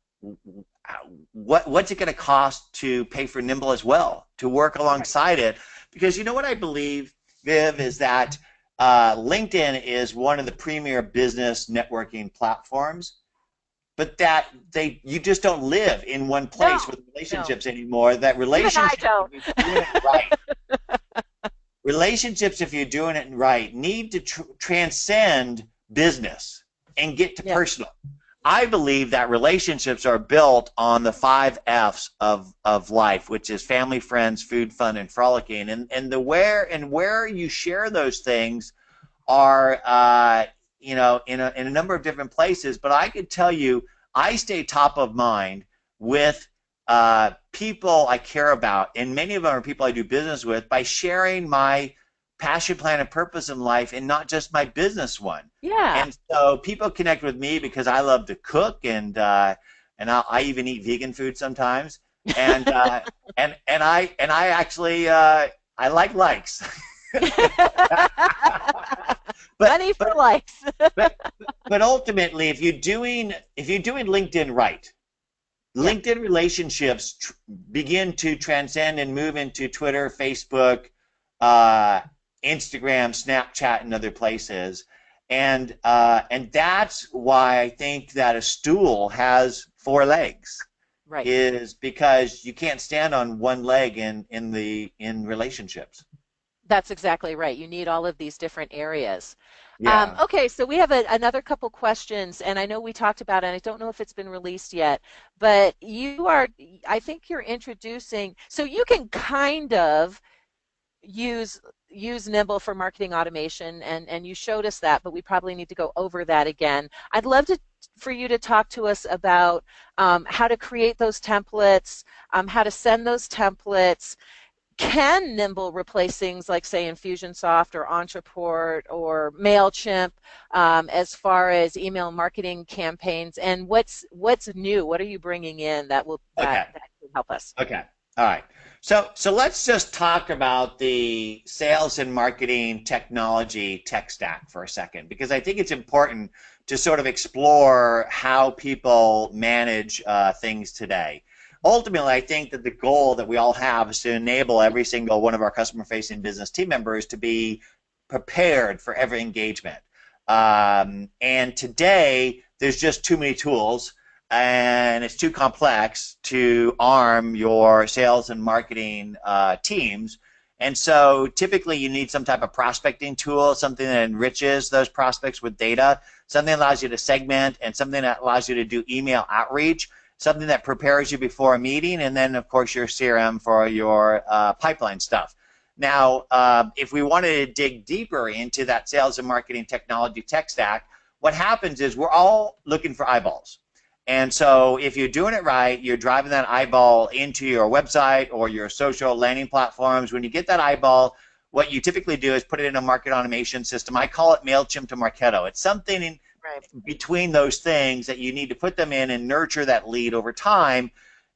what's it going to cost to pay for Nimble as well to work Right. alongside it? Because you know what I believe, Viv, is that LinkedIn is one of the premier business networking platforms, but that you just don't live in one place No. with No. relationships anymore. That Even I relationships, if don't. you're doing it right, relationships, if you're doing it right, need to transcend business and get to Yeah. personal. I believe that relationships are built on the 5 F's of life, which is family, friends, food, fun, and frolicking. And the where you share those things are in a number of different places. But I could tell you, I stay top of mind with people I care about, and many of them are people I do business with, by sharing my passion, plan, and purpose in life, and not just my business one. Yeah. And so people connect with me because I love to cook, and I even eat vegan food sometimes, and and I actually I like likes. but Money for but likes. but but ultimately, if you're doing LinkedIn right, Yeah. LinkedIn relationships begin to transcend and move into Twitter, Facebook, uh, Instagram, Snapchat, and other places. And that's why I think that a stool has 4 legs, Right. is because you can't stand on one leg in relationships. That's exactly right. You need all of these different areas. Yeah. Okay, so we have another couple questions, and I know we talked about it, and I don't know if it's been released yet, but I think you're introducing, so you can kind of use Nimble for marketing automation, and you showed us that, but we probably need to go over that again. I'd love for you to talk to us about how to create those templates, how to send those templates. Can Nimble replace things like, say, Infusionsoft or Ontraport or MailChimp as far as email marketing campaigns? And what's new? What are you bringing in Okay. that can help us? Okay. All right. So let's just talk about the sales and marketing technology tech stack for a second, because I think it's important to sort of explore how people manage things today. Ultimately, I think that the goal that we all have is to enable every single one of our customer-facing business team members to be prepared for every engagement. And today, there's just too many tools, and it's too complex to arm your sales and marketing teams. And so typically you need some type of prospecting tool, something that enriches those prospects with data, something that allows you to segment, and something that allows you to do email outreach, something that prepares you before a meeting, and then of course your CRM for your pipeline stuff. Now, if we wanted to dig deeper into that sales and marketing technology tech stack, what happens is we're all looking for eyeballs. And so if you're doing it right, you're driving that eyeball into your website or your social landing platforms. When you get that eyeball, what you typically do is put it in a market automation system. I call it MailChimp to Marketo. It's something in Right. between those things that you need to put them in and nurture that lead over time,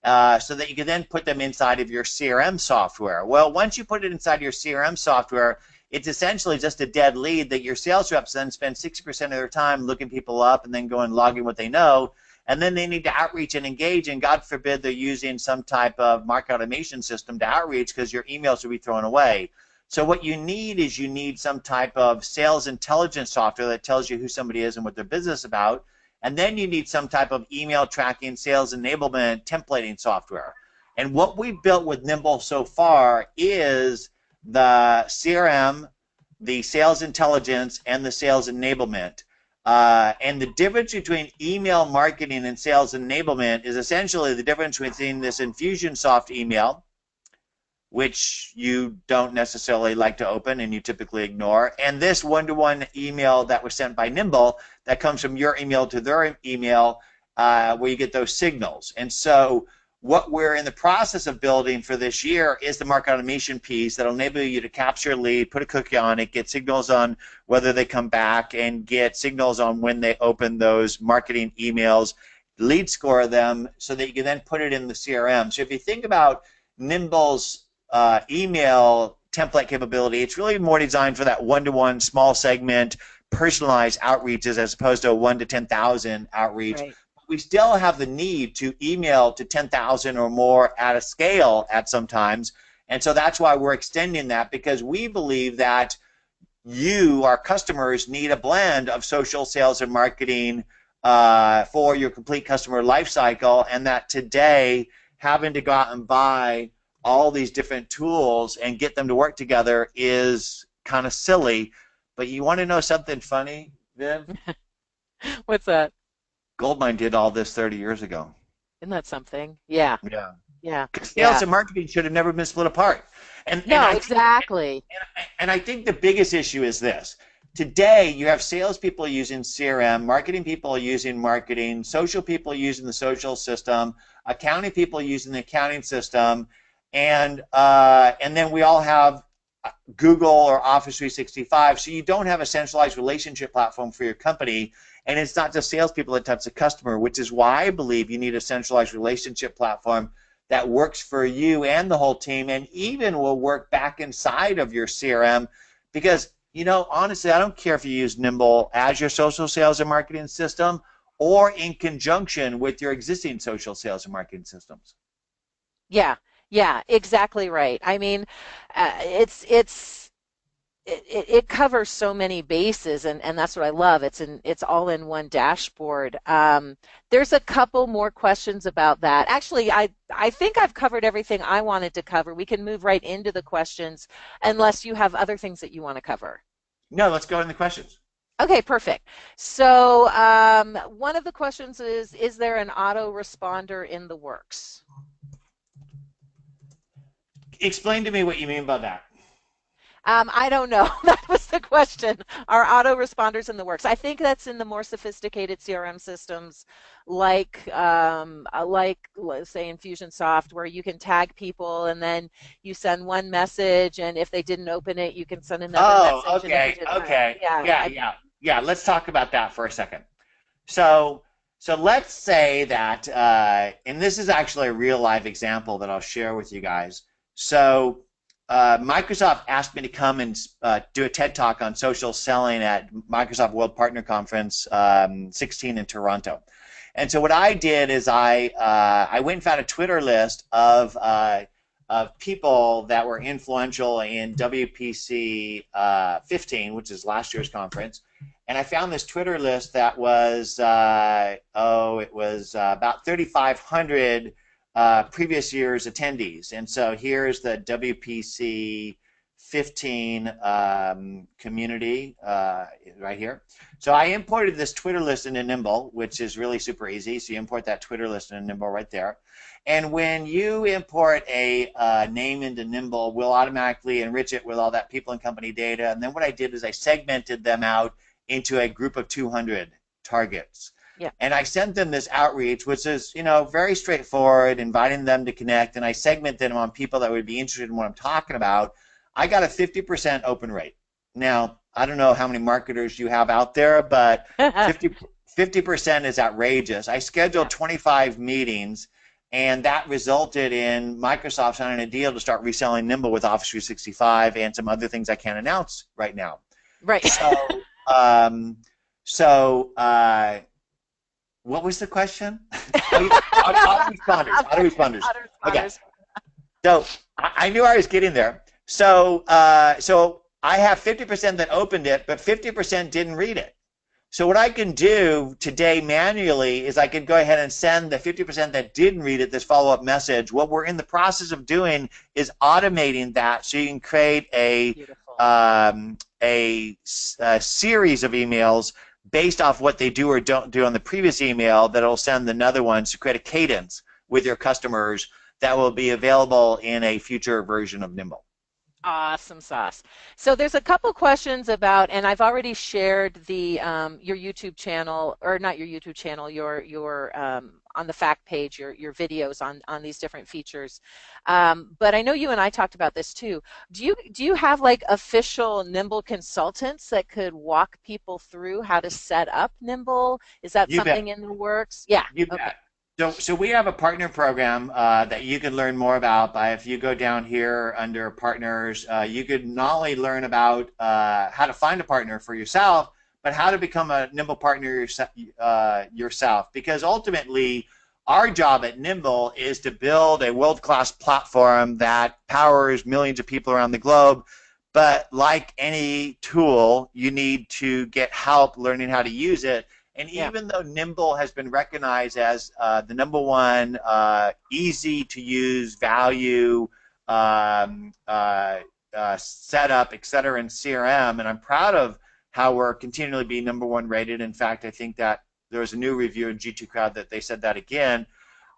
so that you can then put them inside of your CRM software. Well, once you put it inside your CRM software, it's essentially just a dead lead that your sales reps then spend 60% of their time looking people up and then go and logging what they know. And then they need to outreach and engage, and God forbid they're using some type of market automation system to outreach, because your emails will be thrown away. So what you need is you need some type of sales intelligence software that tells you who somebody is and what their business is about. And then you need some type of email tracking, sales enablement, templating software. And what we've built with Nimble so far is the CRM, the sales intelligence, and the sales enablement. And the difference between email marketing and sales enablement is essentially the difference between this Infusionsoft email, which you don't necessarily like to open and you typically ignore, and this one-to-one email that was sent by Nimble that comes from your email to their email, where you get those signals. And so what we're in the process of building for this year is the market automation piece that will enable you to capture a lead, put a cookie on it, get signals on whether they come back, and get signals on when they open those marketing emails, lead score them so that you can then put it in the CRM. So if you think about Nimble's email template capability, it's really more designed for that one-to-one small segment personalized outreaches as opposed to a 1 to 10,000 outreach. Right. We still have the need to email to 10,000 or more at a scale at some times. And so that's why we're extending that, because we believe that you, our customers, need a blend of social, sales, and marketing for your complete customer life cycle, and that today having to go out and buy all these different tools and get them to work together is kind of silly. But you want to know something funny, Viv? What's that? Goldmine did all this 30 years ago. Isn't that something? Yeah. Yeah. Yeah. Sales Yeah. and marketing should have never been split apart. And No, I think exactly. and I think the biggest issue is this. Today, you have salespeople using CRM, marketing people using marketing, social people using the social system, accounting people using the accounting system, and then we all have Google or Office 365. So you don't have a centralized relationship platform for your company, and it's not just salespeople that touch the customer, which is why I believe you need a centralized relationship platform that works for you and the whole team, and even will work back inside of your CRM. Because, honestly, I don't care if you use Nimble as your social sales and marketing system or in conjunction with your existing social sales and marketing systems. Yeah. Yeah, exactly right. I mean, it covers so many bases, and that's what I love. It's all in one dashboard. There's a couple more questions about that. Actually, I think I've covered everything I wanted to cover. We can move right into the questions unless you have other things that you want to cover. No, let's go into the questions. Okay, perfect. So one of the questions is there an autoresponder in the works? Explain to me what you mean by that. I don't know. That was the question. Are autoresponders in the works? I think that's in the more sophisticated CRM systems, like let's say Infusionsoft, where you can tag people and then you send one message, and if they didn't open it, you can send another Oh, message. And if you okay, did, okay. yeah, Yeah, yeah, yeah. Let's talk about that for a second. So, so let's say that, and this is actually a real life example that I'll share with you guys. So, Microsoft asked me to come and do a TED Talk on social selling at Microsoft World Partner Conference 16 in Toronto. And so what I did is I went and found a Twitter list of people that were influential in WPC 15, which is last year's conference. And I found this Twitter list that was, it was about 3,500 previous year's attendees. And so here's the WPC 15 community right here. So I imported this Twitter list into Nimble, which is really super easy. So you import that Twitter list into Nimble right there. And when you import a name into Nimble, we'll automatically enrich it with all that people and company data. And then what I did is I segmented them out into a group of 200 targets. yeah, And I sent them this outreach, which is, very straightforward, inviting them to connect. And I segmented them on people that would be interested in what I'm talking about. I got a 50% open rate. Now, I don't know how many marketers you have out there, but 50% is outrageous. I scheduled yeah. 25 meetings, and that resulted in Microsoft signing a deal to start reselling Nimble with Office 365 and some other things I can't announce right now. Right. So, um, so what was the question? Autoresponders. Autoresponders. Okay. Autoresponders. So I knew I was getting there. So so I have 50% that opened it, but 50% didn't read it. So what I can do today manually is I can go ahead and send the 50% that didn't read it this follow-up message. What we're in the process of doing is automating that so you can create Beautiful. a series of emails based off what they do or don't do on the previous email that'll send another one to create a cadence with your customers that will be available in a future version of Nimble. Awesome sauce. So there's a couple questions about, and I've already shared the your YouTube channel, or not your YouTube channel, your on the fact page, your videos on these different features. But I know you and I talked about this too. Do you have like official Nimble consultants that could walk people through how to set up Nimble? Is that You bet. something in the works? Yeah. You Okay. bet. So we have a partner program that you can learn more about by if you go down here under partners, you could not only learn about how to find a partner for yourself, but how to become a Nimble partner yourself. Because ultimately, our job at Nimble is to build a world-class platform that powers millions of people around the globe. But like any tool, you need to get help learning how to use it. And Yeah. even though Nimble has been recognized as the number one easy to use value setup, et cetera, in CRM, and I'm proud of how we're continually being number one rated. In fact, I think that there was a new review in G2 Crowd that they said that again.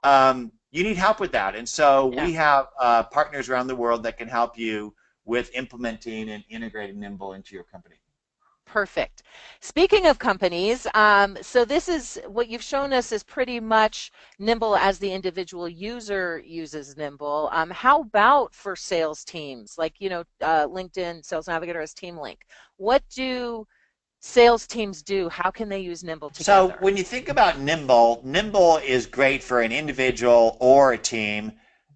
You need help with that. And so Yeah. we have partners around the world that can help you with implementing and integrating Nimble into your company. Perfect. Speaking of companies, so this is what you've shown us is pretty much Nimble as the individual user uses Nimble. How about for sales teams, like LinkedIn Sales Navigator as Team Link? What do sales teams do? How can they use Nimble So together? when you think about Nimble, Nimble is great for an individual or a team.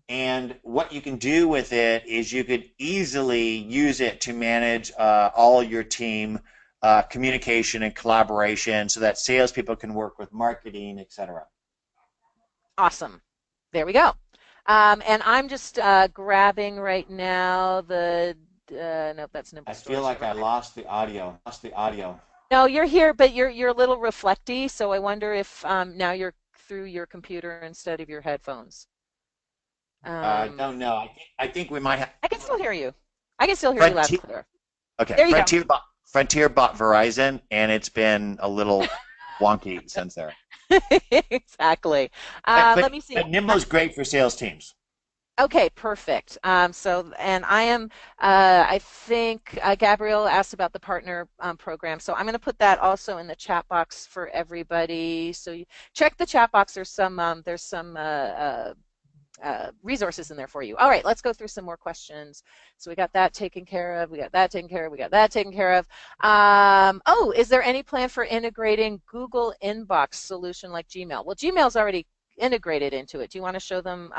And what you can do with it is you could easily use it to manage all your team communication and collaboration so that salespeople can work with marketing, etc. Awesome. There we go. And I'm just grabbing right now nope, that's Nimble I feel Stores. like Never I mind. lost the audio. Lost the audio. No, you're here, but you're a little reflecty, so I wonder if now you're through your computer instead of your headphones. I Um, don't know. I think we might have I can still hear you. I can still hear you loud and Frontier. clear. Okay, There you go. Frontier bought Verizon, and it's been a little wonky since there. Exactly. But Let but me see. but Nimble is great for sales teams. Okay, perfect. And I am, I think Gabrielle asked about the partner program. So I'm going to put that also in the chat box for everybody. So you check the chat box. There's some resources in there for you. All right, let's go through some more questions. So we got that taken care of. We got that taken care of. We got that taken care of. Oh, is there any plan for integrating Google Inbox solution like Gmail? Well, Gmail's already integrated into it. Do you want to show them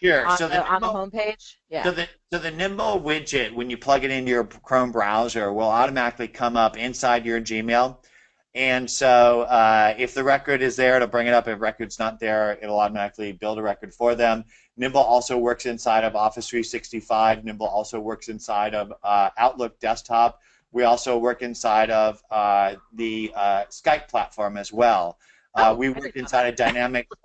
Sure. on the homepage? So Yeah. the Nimble widget, when you plug it into your Chrome browser, will automatically come up inside your Gmail. And so if the record is there, it'll bring it up. If record's not there, it'll automatically build a record for them. Nimble also works inside of Office 365. Nimble also works inside of Outlook Desktop. We also work inside of the Skype platform as well. Oh, We I work didn't know inside that. of Dynamics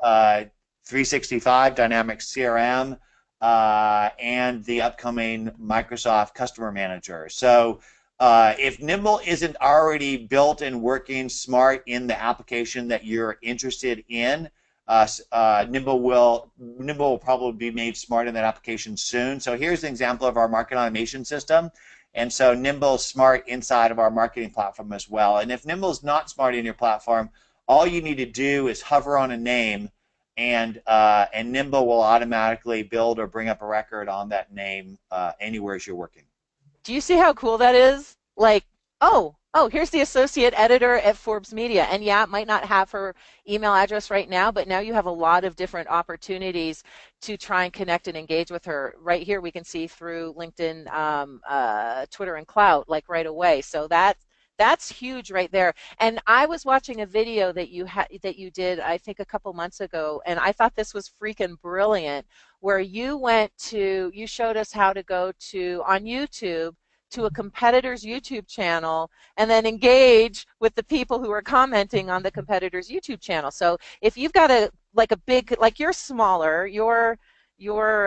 365, Dynamics CRM, and the upcoming Microsoft Customer Manager. So if Nimble isn't already built and working smart in the application that you're interested in, Nimble will probably be made smart in that application soon. So here's an example of our market automation system. And so Nimble's smart inside of our marketing platform as well. And if Nimble's not smart in your platform, all you need to do is hover on a name, and Nimble will automatically build or bring up a record on that name anywhere as you're working. Do you see how cool that is? Like, oh, here's the associate editor at Forbes Media. And yeah, it might not have her email address right now, but now you have a lot of different opportunities to try and connect and engage with her. Right here, we can see through LinkedIn, Twitter, and Clout, like right away. So that's huge right there. And I was watching a video that you did, I think a couple months ago, and I thought this was freaking brilliant, where you showed us how to go to on YouTube to a competitor's YouTube channel and then engage with the people who are commenting on the competitor's YouTube channel. So if you've got a big, like you're smaller, you're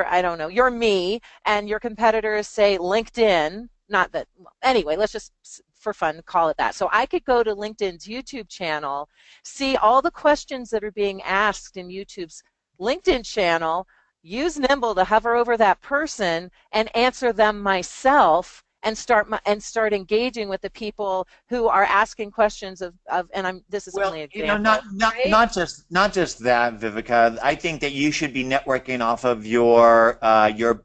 I don't know, you're me, and your competitors say LinkedIn, not that, anyway, let's just for fun call it that. So I could go to LinkedIn's YouTube channel, see all the questions that are being asked in YouTube's LinkedIn channel, use Nimble to hover over that person and answer them myself and start engaging with the people who are asking questions of and this is Well, only an not example, not right? not just that, Vivica. I think that you should be networking off of your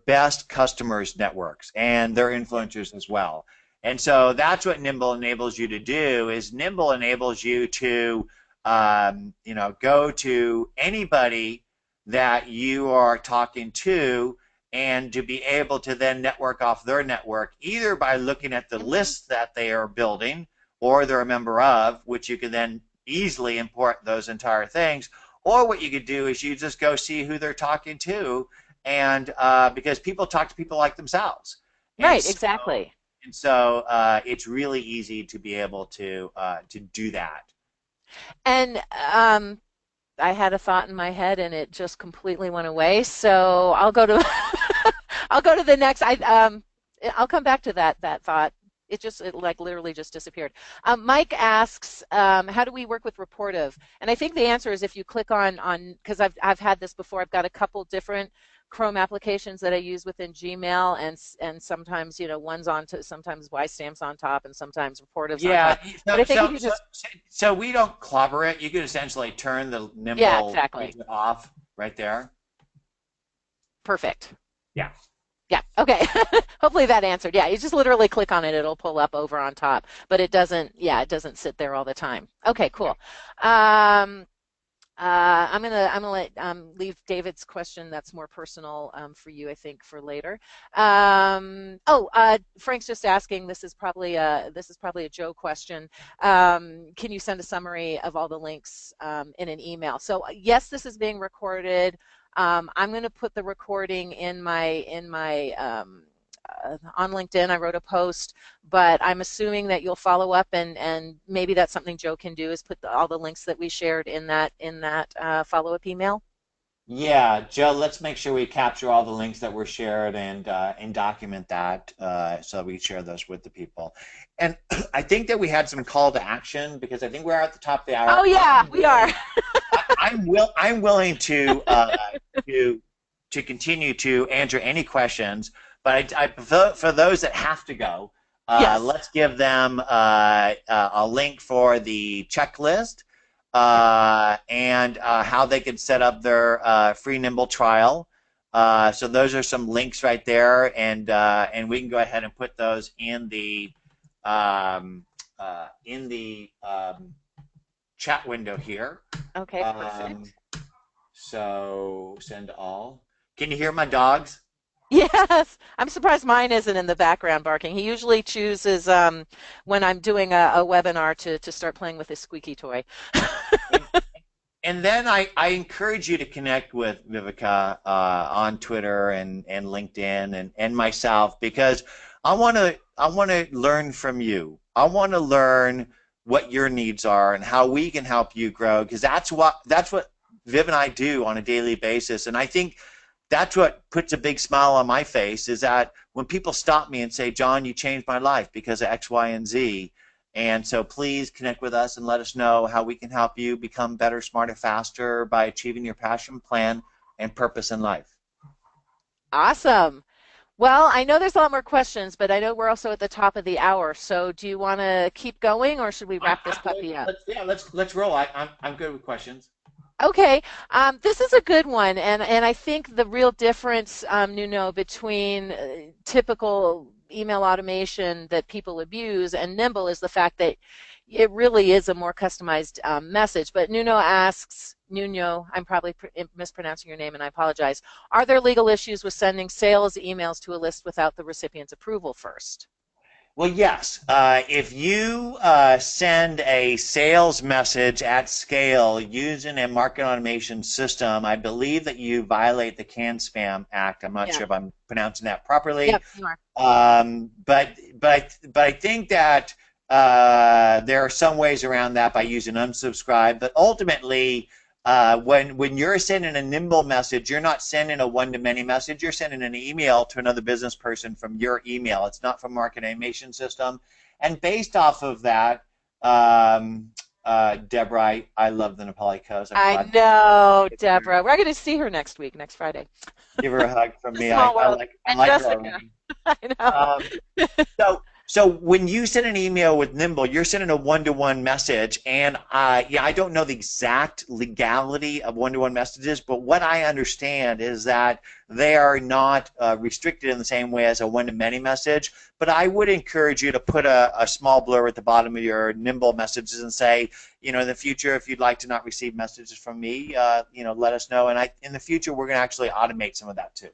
best customers' networks and their influencers as well. And so that's what Nimble enables you to do. Is Nimble enables you to go to anybody that you are talking to and to be able to then network off their network, either by looking at the Hmm. lists that they are building or they're a member of, which you can then easily import those entire things. Or what you could do is you just go see who they're talking to, and because people talk to people like themselves, and Right, so exactly. it's really easy to be able to do that. And I had a thought in my head and it just completely went away. So I'll go to I'll go to the next. I'll come back to that thought. It like literally just disappeared. Mike asks, how do we work with Reportive? And I think the answer is if you click on because I've had this before. I've got a couple different Chrome applications that I use within Gmail, and sometimes one's on to sometimes Y-Stamp's on top, and sometimes Reportive's on Yeah. top. But So I think if so you so just so we don't clobber it. You could essentially turn the yeah, nimble exactly, widget off right there. perfect. Yeah. Yeah, okay. Hopefully that answered. Yeah, you just literally click on it, it'll pull up over on top, but it doesn't sit there all the time. Okay, Yeah. cool. I'm gonna let leave David's question that's more personal for you, I think, for later. Frank's just asking. This is probably a Joe question. Can you send a summary of all the links in an email? So yes, this is being recorded. I'm going to put the recording on LinkedIn. I wrote a post, but I'm assuming that you'll follow up and maybe that's something Joe can do is put all the links that we shared in that follow-up email. Yeah, Joe, let's make sure we capture all the links that were shared and document that so we share those with the people. And I think that we had some call to action because I think we're at the top of the Oh hour. yeah, we are. I'm willing to to continue to answer any questions, but for those that have to go, Yes. let's give them a link for the checklist and how they can set up their free Nimble trial. So those are some links right there, and we can go ahead and put those um, in the chat window here. Okay, Um, perfect. so send all. Can you hear my dogs? Yes, I'm surprised mine isn't in the background barking. He usually chooses when I'm doing a webinar to start playing with his squeaky toy. And, and then I encourage you to connect with Vivica on Twitter and LinkedIn and myself because I want to learn from you. I want to learn what your needs are and how we can help you grow because that's what Viv and I do on a daily basis. And I think that's what puts a big smile on my face is that when people stop me and say, John, you changed my life because of X, Y, and Z. And so please connect with us and let us know how we can help you become better, smarter, faster by achieving your passion, plan, and purpose in life. Awesome. Well, I know there's a lot more questions, but I know we're also at the top of the hour. So do you want to keep going or should we wrap this puppy up? Let's roll. I'm good with questions. Okay, this is a good one, and I think the real difference, Nuno, between typical email automation that people abuse and Nimble is the fact that it really is a more customized message. But Nuno, I'm probably mispronouncing your name, and I apologize. Are there legal issues with sending sales emails to a list without the recipient's approval first? Well, yes. If you send a sales message at scale using a market automation system, I believe that you violate the CAN Spam Act. I'm not Yeah. sure if I'm pronouncing that properly. Yep, you are. But I think that there are some ways around that by using unsubscribe. But ultimately, when you're sending a Nimble message, you're not sending a one-to-many message. You're sending an email to another business person from your email. It's not from Market Automation System. And based off of that, Deborah, I love the Nepali Coast. I'm I glad know, to Deborah. We're going to see her next week, next Friday. give her a hug from The me. small world. I And like her Jessica. already. I know. Um, so when you send an email with Nimble, you're sending a one-to-one message, and yeah, I don't know the exact legality of one-to-one messages, but what I understand is that they are not restricted in the same way as a one-to-many message. But I would encourage you to put a small blur at the bottom of your Nimble messages and say, in the future, if you'd like to not receive messages from me, let us know. And in the future, we're going to actually automate some of that too.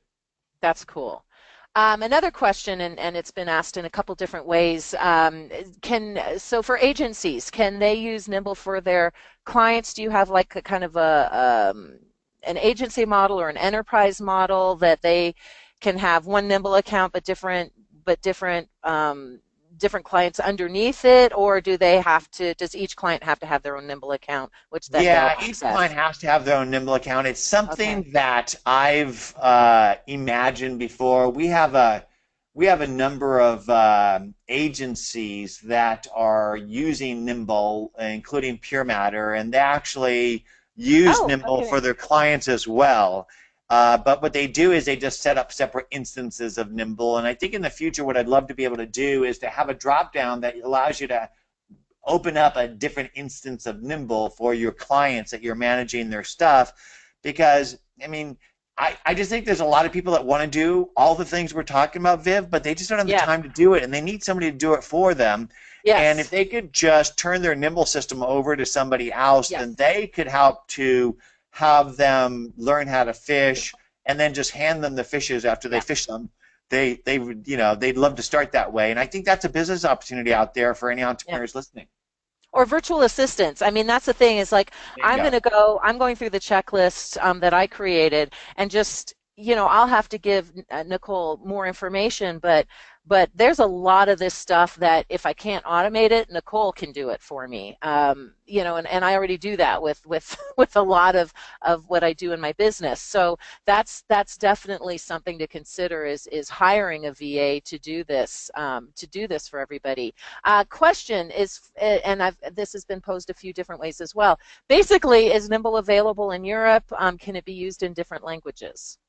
That's cool. Another question, and it's been asked in a couple different ways. So for agencies, can they use Nimble for their clients? Do you have like a kind of an agency model or an enterprise model that they can have one Nimble account but different clients underneath it, or does each client have to have their own Nimble account, which then they'll Yeah, each client access? has to have their own Nimble account. It's Okay. something that I've imagined before. We have a number of agencies that are using Nimble, including Pure Matter, and they actually use Oh, Nimble okay. for their clients as well. But what they do is they just set up separate instances of Nimble. And I think in the future, what I'd love to be able to do is to have a drop down that allows you to open up a different instance of Nimble for your clients that you're managing their stuff. Because, I mean, I just think there's a lot of people that want to do all the things we're talking about, Viv, but they just don't have the Yeah. time to do it, and they need somebody to do it for them. And if Yes. they could just turn their Nimble system over to somebody else, Yes. then they could help to have them learn how to fish and then just hand them the fishes after they Yeah. fish them. They would, they'd love to start that way. And I think that's a business opportunity out there for any Yeah. entrepreneurs listening. Or virtual assistants. I mean, that's the thing is like, There you go. I'm going through the checklist that I created and just, I'll have to give Nicole more information, but there's a lot of this stuff that if I can't automate it, Nicole can do it for me. And I already do that with with a lot of what I do in my business. So that's definitely something to consider is hiring a VA to do this for everybody. Question is, and this has been posed a few different ways as well. Basically, is Nimble available in Europe? Can it be used in different languages?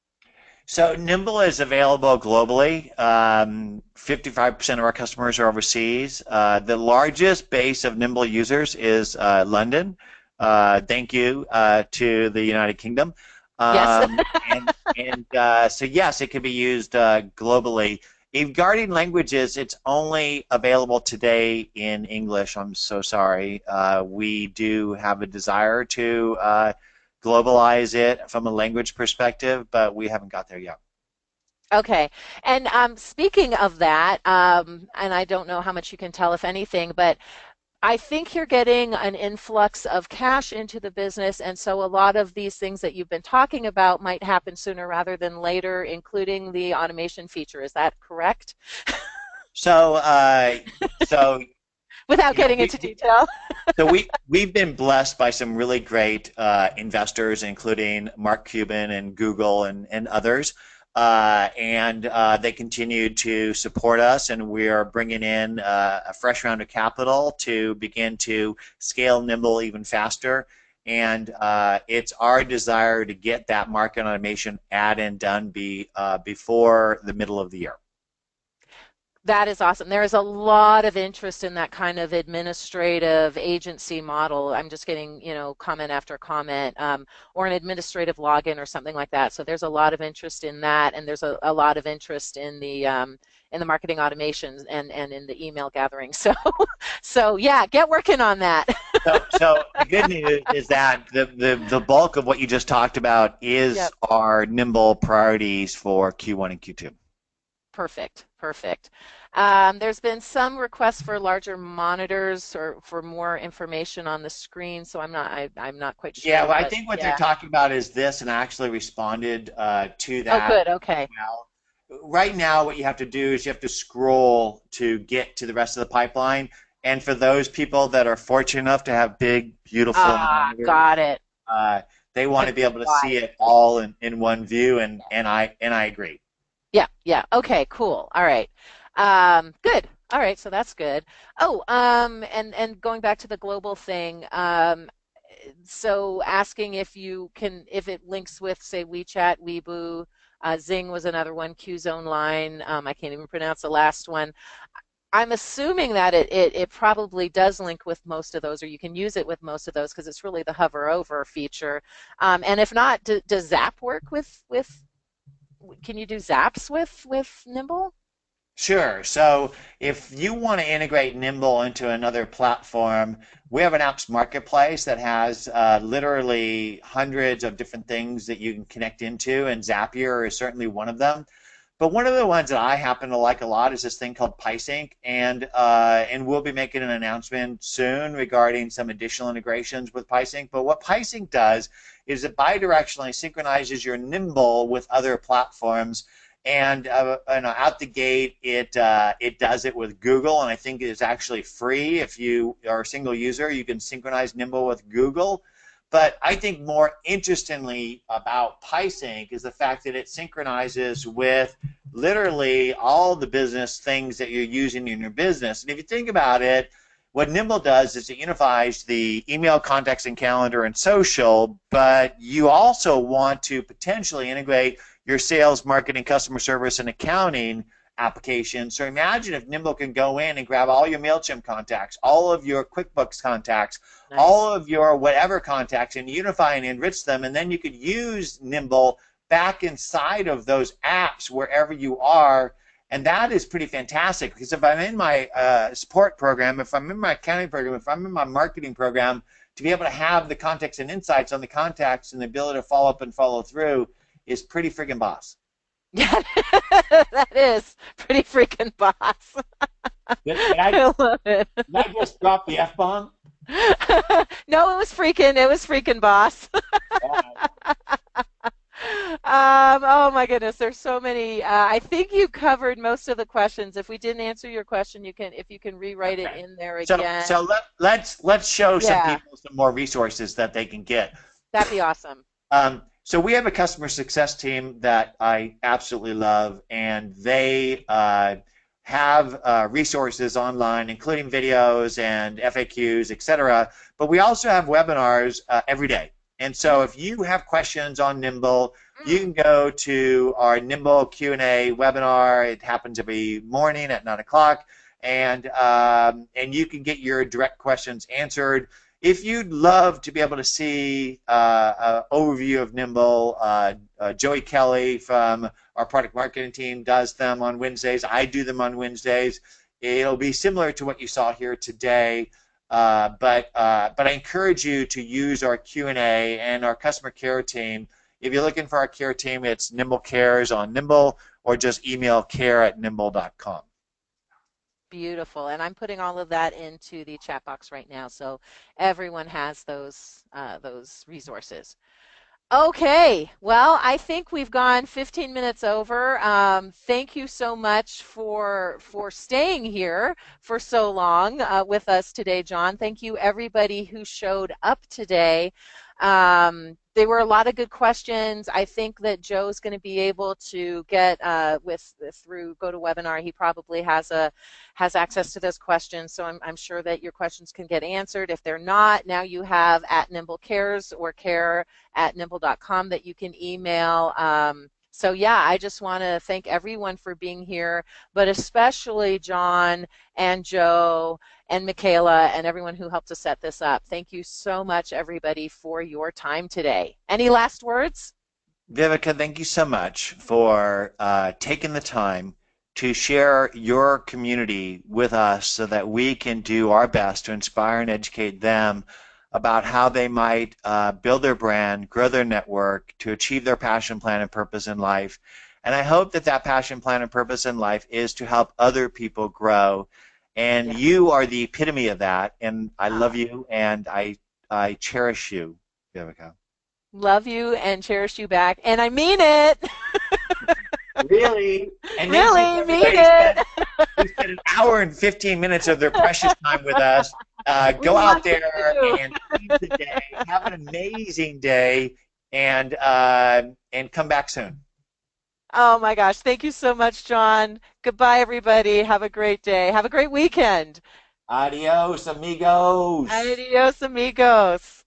So Nimble is available globally. 55% of our customers are overseas. The largest base of Nimble users is London. Thank you to the United Kingdom. Yes. So yes, it can be used globally. Regarding languages, it's only available today in English. I'm so sorry. We do have a desire to globalize it from a language perspective, but we haven't got there yet. Okay. And speaking of that, and I don't know how much you can tell, if anything, but I think you're getting an influx of cash into the business, and so a lot of these things that you've been talking about might happen sooner rather than later, including the automation feature. Is that correct? So, so Without you know, getting into detail. we've been blessed by some really great investors, including Mark Cuban and Google and others. And they continue to support us, and we are bringing in a fresh round of capital to begin to scale Nimble even faster. And it's our desire to get that market automation add and done before the middle of the year. That is awesome. There is a lot of interest in that kind of administrative agency model. I'm just getting, comment after comment, or an administrative login or something like that. So there's a lot of interest in that, and there's a lot of interest in the marketing automations and in the email gathering. So, so yeah, get working on that. So the good news is that the bulk of what you just talked about is Yep. our Nimble priorities for Q1 and Q2. Perfect, perfect. There's been some requests for larger monitors or for more information on the screen, so I'm not quite Yeah, sure, well, I but think what they're yeah. talking about is this, and I actually responded to Oh, that good. Okay. email. Right now, what you have to do is you have to scroll to get to the rest of the pipeline. And for those people that are fortunate enough to have big, beautiful Ah, monitors, got it. uh, they want to be able to see Wide. it all in one view, and I agree. Yeah, yeah. Okay, cool. All right. Good. All right, so that's good. Oh, and going back to the global thing, so asking if you can, if it links with, say, WeChat, Weibo, Zing was another one. Qzone Line. I can't even pronounce the last one. I'm assuming that it probably does link with most of those, or you can use it with most of those because it's really the hover over feature. And if not, does Zap work with? Can you do Zaps with Nimble? Sure. So if you want to integrate Nimble into another platform, we have an apps marketplace that has literally hundreds of different things that you can connect into, and Zapier is certainly one of them. But one of the ones that I happen to like a lot is this thing called PieSync, and we'll be making an announcement soon regarding some additional integrations with PieSync. But what PieSync does is it bidirectionally synchronizes your Nimble with other platforms, and out the gate it does it with Google, and I think it's actually free. If you are a single user, you can synchronize Nimble with Google. But I think more interestingly about PieSync is the fact that it synchronizes with literally all the business things that you're using in your business. And if you think about it, what Nimble does is it unifies the email, contacts, and calendar and social, but you also want to potentially integrate your sales, marketing, customer service, and accounting applications. So imagine if Nimble can go in and grab all your MailChimp contacts, all of your QuickBooks contacts, Nice. all of your whatever contacts, and unify and enrich them, and then you could use Nimble back inside of those apps wherever you are. And that is pretty fantastic, because if I'm in my support program, if I'm in my accounting program, if I'm in my marketing program, to be able to have the context and insights on the contacts and the ability to follow up and follow through is pretty friggin' boss. Yeah, that is pretty freaking boss. Did I, I love it. did I just drop the F bomb? No, it was freaking boss. Oh my goodness, there's so many. I think you covered most of the questions. If we didn't answer your question, if you can rewrite it Okay. in there So again. so let's show some Yeah, people some more resources that they can get. that'd be awesome. So we have a customer success team that I absolutely love, and they have resources online, including videos and FAQs, etc. But we also have webinars every day. And so Mm, if you have questions on Nimble, you mm. can go to our Nimble Q&A webinar. It happens every morning at 9 o'clock, and you can get your direct questions answered. If you'd love to be able to see an overview of Nimble, Joey Kelly from our product marketing team does them on Wednesdays. I do them on Wednesdays. It'll be similar to what you saw here today, but I encourage you to use our Q&A and our customer care team. If you're looking for our care team, it's Nimble Cares on Nimble, or just email care@nimble.com. Beautiful. And I'm putting all of that into the chat box right now, so everyone has those resources. Okay, well, I think we've gone 15 minutes over. Thank you so much for staying here for so long with us today, John. Thank you, everybody who showed up today. There were a lot of good questions. I think that Joe's going to be able to get through GoToWebinar. He probably has access to those questions, so I'm sure that your questions can get answered. If they're not, now you have at Nimble Cares or care@nimble.com that you can email. So yeah, I just want to thank everyone for being here, but especially John and Joe and Michaela and everyone who helped to set this up. Thank you so much, everybody, for your time today. Any last words? Vivica, thank you so much for taking the time to share your community with us so that we can do our best to inspire and educate them about how they might build their brand, grow their network, to achieve their passion, plan, and purpose in life. And I hope that that passion, plan, and purpose in life is to help other people grow. And Yes. you are the epitome of that. And I love Ah, you, and I cherish you, Vivica. love you and cherish you back. And I mean it. Really? And then since Really mean everybody it. spent we spent an hour and 15 minutes of their precious time with us. We Go out want you there to. and seize the day. Have an amazing day, and come back soon. Oh my gosh. Thank you so much, John. Goodbye, everybody. Have a great day. Have a great weekend. Adios, amigos. Adios, amigos.